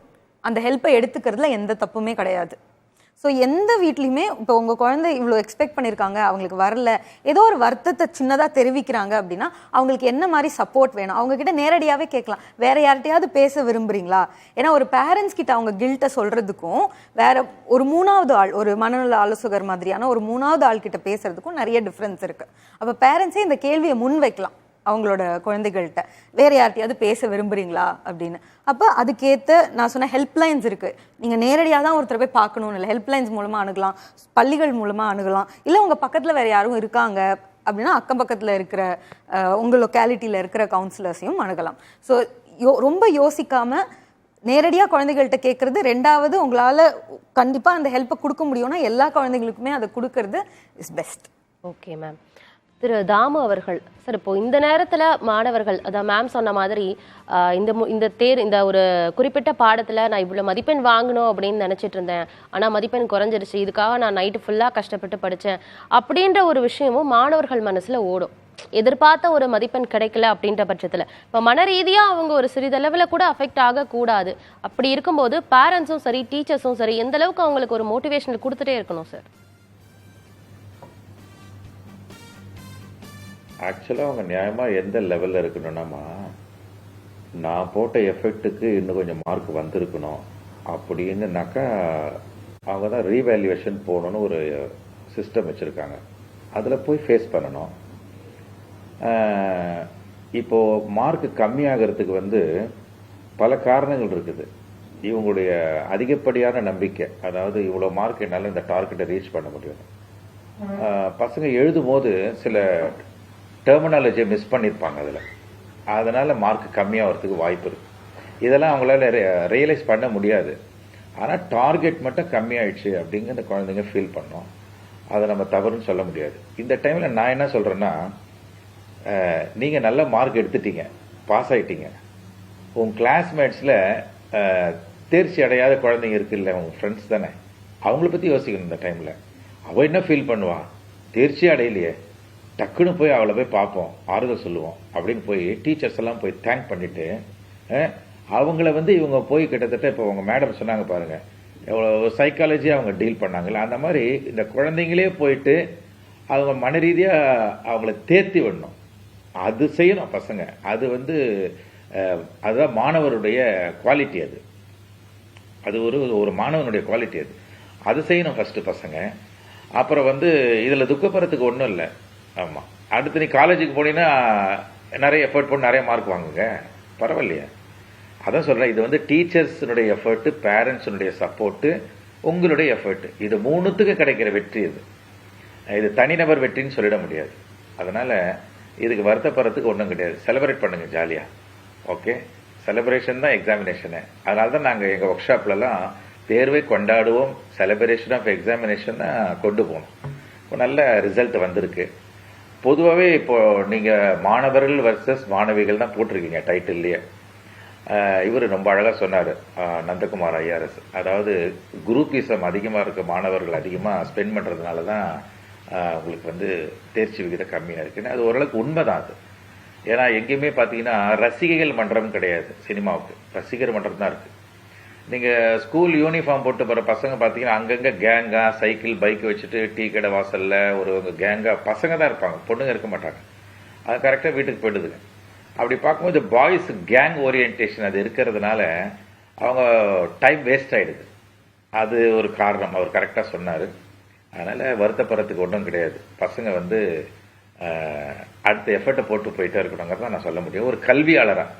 அந்த ஹெல்ப்பை எடுத்துக்கிறதுல எந்த தப்புமே கிடையாது. ஸோ எந்த வீட்லையுமே இப்போ உங்கள் குழந்தை இவ்வளோ எக்ஸ்பெக்ட் பண்ணியிருக்காங்க, அவங்களுக்கு வரல, ஏதோ ஒரு வருத்தத்தை சின்னதாக தெரிவிக்கிறாங்க அப்படின்னா அவங்களுக்கு என்ன மாதிரி சப்போர்ட் வேணும் அவங்கக்கிட்ட நேரடியாகவே கேட்கலாம். வேறு யார்கிட்டையாவது பேச விரும்புகிறீங்களா? ஏன்னா ஒரு பேரண்ட்ஸ் கிட்ட அவங்க கில்ட்டை சொல்கிறதுக்கும் வேற ஒரு 3வது ஆள், ஒரு மனநல ஆலோசகர் மாதிரியான ஒரு 3வது ஆள்கிட்ட பேசுறதுக்கும் நிறைய டிஃப்ரென்ஸ் இருக்குது. அப்போ பேரண்ட்ஸே இந்த கேள்வியை முன் வைக்கலாம் அவங்களோட குழந்தைகள்கிட்ட, வேறு யார்கிட்டையாவது பேச விரும்புகிறீங்களா அப்படின்னு. அப்போ அதுக்கேற்ற நான் சொன்ன ஹெல்ப்லைன்ஸ் இருக்குது. நீங்கள் நேரடியாக தான் ஒருத்தர் போய் பார்க்கணும்னு இல்லை, ஹெல்ப்லைன்ஸ் மூலமாக அணுகலாம், பள்ளிகள் மூலமாக அணுகலாம், இல்லை உங்கள் பக்கத்தில் வேறு யாரும் இருக்காங்க அப்படின்னா அக்கம் பக்கத்தில் இருக்கிற உங்கள் லொக்காலிட்டியில் இருக்கிற கவுன்சிலர்ஸையும் அணுகலாம். ஸோ ரொம்ப யோசிக்காமல் நேரடியாக குழந்தைகள்கிட்ட கேட்குறது. 2வது, உங்களால் கண்டிப்பாக அந்த ஹெல்ப்பை கொடுக்க முடியும்னா எல்லா குழந்தைகளுக்குமே அதை கொடுக்கறது இஸ் பெஸ்ட். Okay ma'am. திரு தாமு அவர்கள், சார் இப்போ இந்த நேரத்தில் மாணவர்கள், அதான் மேம் சொன்ன மாதிரி இந்த ஒரு குறிப்பிட்ட பாடத்தில் நான் இவ்வளோ மதிப்பெண் வாங்கணும் அப்படின்னு நினச்சிட்டு இருந்தேன், ஆனால் மதிப்பெண் குறைஞ்சிருச்சு, இதுக்காக நான் நைட்டு ஃபுல்லாக கஷ்டப்பட்டு படித்தேன் அப்படின்ற ஒரு விஷயமும் மாணவர்கள் மனசில் ஓடும். எதிர்பார்த்த ஒரு மதிப்பெண் கிடைக்கல அப்படின்ற பட்சத்தில் இப்போ மன ரீதியாக அவங்க ஒரு சிறிதளவில் கூட அஃபெக்ட் ஆகக்கூடாது. அப்படி இருக்கும்போது பேரண்ட்ஸும் சரி, டீச்சர்ஸும் சரி, எந்த அளவுக்கு அவங்களுக்கு ஒரு மோட்டிவேஷன் கொடுத்துட்டே இருக்கணும் சார்? ஆக்சுவலாக அவங்க நியாயமாக எந்த லெவலில் இருக்கணும்னாமா, நான் போட்ட எஃபெக்ட்டுக்கு இன்னும் கொஞ்சம் மார்க் வந்திருக்கணும் அப்படின்னுனாக்கா அவங்க தான் ரீவேல்யூவேஷன் போகணுன்னு ஒரு சிஸ்டம் வச்சுருக்காங்க, அதில் போய் ஃபேஸ் பண்ணணும். இப்போது மார்க் கம்மியாகிறதுக்கு வந்து பல காரணங்கள் இருக்குது. இவங்களுடைய அதிகப்படியான நம்பிக்கை, அதாவது இவ்வளோ மார்க் என்னால் இந்த டார்கெட்டை ரீச் பண்ண முடியும். பசங்க எழுதும் போது சில டெர்மினாலஜியை மிஸ் பண்ணியிருப்பாங்க அதில், அதனால் மார்க் கம்மியாகிறதுக்கு வாய்ப்பு இருக்குது. இதெல்லாம் அவங்களால ரியலைஸ் பண்ண முடியாது. ஆனால் டார்கெட் மட்டும் கம்மியாயிடுச்சு அப்படிங்க இந்த குழந்தைங்க ஃபீல் பண்ணோம். அதை நம்ம தவறுன்னு சொல்ல முடியாது. இந்த டைமில் நான் என்ன சொல்கிறேன்னா, நீங்கள் நல்ல மார்க் எடுத்துட்டீங்க, பாஸ் ஆகிட்டீங்க. உங்கள் கிளாஸ்மேட்ஸில் தேர்ச்சி அடையாத குழந்தைங்க இருக்குல்ல, உங்கள் ஃப்ரெண்ட்ஸ் தானே, அவங்கள பற்றி யோசிக்கணும். இந்த டைமில் அவள் என்ன ஃபீல் பண்ணுவான், தேர்ச்சி அடையிலையே, டக்குன்னு போய் அவளை போய் பார்ப்போம், ஆறுதல் சொல்லுவோம் அப்படின்னு போய் டீச்சர்ஸ் எல்லாம் போய் தேங்க் பண்ணிவிட்டு அவங்கள வந்து இவங்க போய் கிட்டத்தட்ட இப்போ உங்கள் மேடம் சொன்னாங்க பாருங்கள், எவ்வளோ சைக்காலஜி அவங்க டீல் பண்ணாங்களே, அந்த மாதிரி இந்த குழந்தைங்களே போயிட்டு அவங்க மன ரீதியாக அவங்கள தேர்த்தி விடணும். அது செய்யணும் பசங்க. அது வந்து அதுதான் மாணவருடைய குவாலிட்டி. அது ஒரு மாணவனுடைய குவாலிட்டி. அது செய்யணும் ஃபஸ்ட்டு பசங்க. அப்புறம் வந்து இதில் துக்கப்படுறதுக்கு ஒன்றும் இல்லை. ஆமாம், அடுத்து நீ காலேஜுக்கு போனீங்கன்னா நிறைய எஃபர்ட் போட்டு நிறைய மார்க் வாங்குங்க, பரவாயில்லையா? அதான் சொல்கிறேன், இது வந்து டீச்சர்ஸினுடைய எஃபர்ட்டு, பேரண்ட்ஸினுடைய சப்போர்ட்டு, உங்களுடைய எஃபர்ட்டு, இது மூணுத்துக்கு கிடைக்கிற வெற்றி. இது தனிநபர் வெற்றின்னு சொல்லிட முடியாது. அதனால் இதுக்கு வருத்தப்படுறதுக்கு ஒன்றும் கிடையாது. செலிப்ரேட் பண்ணுங்கள் ஜாலியாக. ஓகே, செலிப்ரேஷன் தான் எக்ஸாமினேஷனு. அதனால தான் நாங்கள் எங்கள் ஒர்க் ஷாப்லலாம் தேர்வை கொண்டாடுவோம், செலிப்ரேஷன் ஆஃப் எக்ஸாமினேஷன் தான் கொண்டு போகணும். இப்போ நல்ல ரிசல்ட் வந்திருக்கு. பொதுவாகவே இப்போது நீங்கள் மாணவர்கள் வர்சஸ் மாணவிகள் தான் போட்டிருக்கீங்க டைட்டில்லையே. இவர் ரொம்ப அழகாக சொன்னார், நந்தகுமார் ஐஆர்எஸ். அதாவது குரூப்பிசம் அதிகமாக இருக்க மாணவர்கள் அதிகமாக ஸ்பெண்ட் பண்ணுறதுனால தான் உங்களுக்கு வந்து தேர்ச்சி விகிதம் கம்மியாக இருக்குன்னு. அது ஓரளவுக்கு உண்மைதான். அது ஏன்னா எங்கேயுமே பார்த்தீங்கன்னா ரசிகைகள் மன்றம் கிடையாது, சினிமாவுக்கு ரசிகர் மன்றம் தான் இருக்குது. நீங்கள் ஸ்கூல் யூனிஃபார்ம் போட்டு போகிற பசங்க பார்த்தீங்கன்னா அங்கங்கே கேங்காக சைக்கிள் பைக் வச்சுட்டு டீ கடை வாசலில் ஒரு கேங்காக பசங்க தான் இருப்பாங்க, பொண்ணுங்க இருக்க மாட்டாங்க. அது கரெக்டாக வீட்டுக்கு போயிடுதுங்க. அப்படி பார்க்கும்போது பாய்ஸ் கேங் ஓரியன்டேஷன் அது இருக்கிறதுனால அவங்க டைம் வேஸ்ட் ஆகிடுது. அது ஒரு காரணம், அவர் கரெக்டாக சொன்னார். அதனால் வருத்தப்படுறதுக்கு ஒன்றும் கிடையாது. பசங்க வந்து அடுத்த எஃபர்ட்டை போட்டு போயிட்டே இருக்கணுங்கிறத நான் சொல்ல முடியும் ஒரு கல்வியாளராக.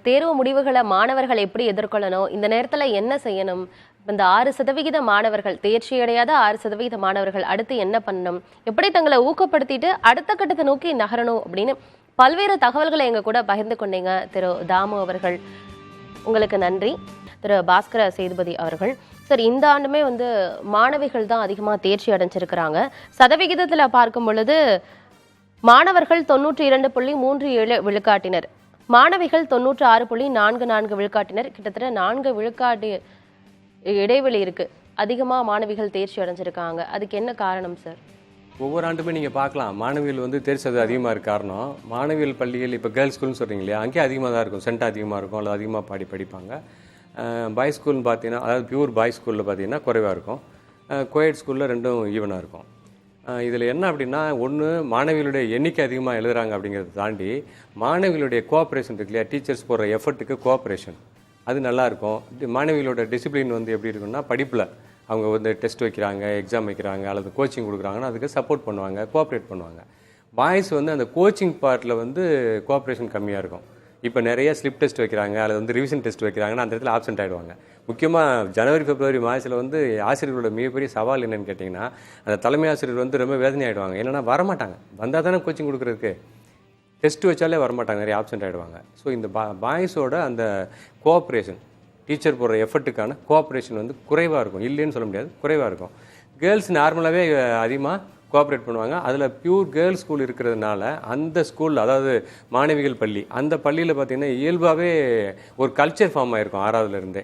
தேர்வு முடிவுகளை மாணவர்கள் எப்படி எதிர்கொள்ளணும், இந்த நேரத்தில் என்ன செய்யணும், இந்த 6% மாணவர்கள் தேர்ச்சி அடையாத 6% மாணவர்கள் அடுத்து என்ன பண்ணணும், எப்படி தங்களை ஊக்கப்படுத்திட்டு அடுத்த கட்டத்தை நோக்கி நகரணும் அப்படின்னு பல்வேறு தகவல்களை எங்க கூட பகிர்ந்து கொண்டீங்க திரு தாமு அவர்கள். உங்களுக்கு நன்றி. திரு பாஸ்கர சேதுபதி அவர்கள், சார் இந்த ஆண்டுமே வந்து மாணவிகள் தான் அதிகமாக தேர்ச்சி அடைஞ்சிருக்கிறாங்க. சதவிகிதத்தில் பார்க்கும் பொழுது மாணவர்கள் 92.37 விழுக்காட்டினர், மாணவிகள் 96.44 விழுக்காட்டினர். கிட்டத்தட்ட 4 விழுக்காட்டு இடைவெளி இருக்கு. அதிகமா மாணவிகள் தேர்ச்சி அடைஞ்சிருக்காங்க. அதுக்கு என்ன காரணம் சார்? ஒவ்வொரு ஆண்டுமே நீங்கள் பார்க்கலாம், மாணவிகள் வந்து தேர்ச்சி அது அதிகமாக இருக்க காரணம். மாணவிகள் பள்ளிகள் இப்போ கேர்ள்ஸ் ஸ்கூல்னு சொல்கிறீங்க இல்லையா, அங்கேயே அதிகமாக தான் இருக்கும், சென்ட் அதிகமாக இருக்கும், அல்லது அதிகமாக படிப்பாங்க. பாய்ஸ் ஸ்கூல்னு பார்த்தீங்கன்னா, அதாவது பியூர் பாய்ஸ் ஸ்கூலில் பார்த்தீங்கன்னா குறைவாக இருக்கும். கோயட் ஸ்கூலில் ரெண்டும் ஈவனாக இருக்கும். இதில் என்ன அப்படின்னா, ஒன்று மாணவிகளுடைய எண்ணிக்கை அதிகமாக எழுதுகிறாங்க அப்படிங்கிறத தாண்டி மாணவிகளுடைய கோஆப்ரேஷன் இருக்கு இல்லையா, டீச்சர்ஸ் போடுற எஃபர்ட்டுக்கு கோஆப்ரேஷன் அது நல்லாயிருக்கும். மாணவிகளோட டிசிப்ளின் வந்து எப்படி இருக்குன்னா, படிப்பில் அவங்க வந்து டெஸ்ட் வைக்கிறாங்க, எக்ஸாம் வைக்கிறாங்க, அல்லது கோச்சிங் கொடுக்குறாங்கன்னா அதுக்கு சப்போர்ட் பண்ணுவாங்க, கோஆப்ரேட் பண்ணுவாங்க. பாய்ஸ் வந்து அந்த கோச்சிங் பார்ட்டில் வந்து கோஆப்ரேஷன் கம்மியாக இருக்கும். இப்போ நிறைய ஸ்லிப் டெஸ்ட் வைக்கிறாங்க, அல்லது வந்து ரிவிஷன் டெஸ்ட் வைக்கிறாங்கன்னா அந்த இடத்துல ஆப்சென்ட் ஆகிடுவாங்க. முக்கியமாக ஜனவரி பிப்ரவரி மாதத்தில் வந்து ஆசிரியர்களோட மிகப்பெரிய சவால் என்னென்னு கேட்டிங்கன்னா, அந்த தலைமை ஆசிரியர் வந்து ரொம்ப வேதனை ஆகிடுவாங்க. என்னென்னா வரமாட்டாங்க, வந்தால் தானே கோச்சிங் கொடுக்குறதுக்கு, டெஸ்ட் வச்சாலே வரமாட்டாங்க, நிறைய ஆப்சென்ட் ஆகிடுவாங்க. ஸோ இந்த பாய்ஸோட அந்த கோஆப்ரேஷன், டீச்சர் போடுற எஃபர்ட்டுக்கான கோஆப்ரேஷன் வந்து குறைவாக இருக்கும், இல்லைன்னு சொல்ல முடியாது, குறைவாக இருக்கும். கேர்ள்ஸ் நார்மலாகவே அதிகமாக கோஆப்ரேட் பண்ணுவாங்க. அதில் பியூர் கேர்ள்ஸ் ஸ்கூல் இருக்கிறதுனால அந்த ஸ்கூலில், அதாவது மாணவிகள் பள்ளி, அந்த பள்ளியில் பார்த்திங்கன்னா இயல்பாகவே ஒரு கல்ச்சர் ஃபார்ம் ஆகிருக்கும் 6வதுலேருந்தே.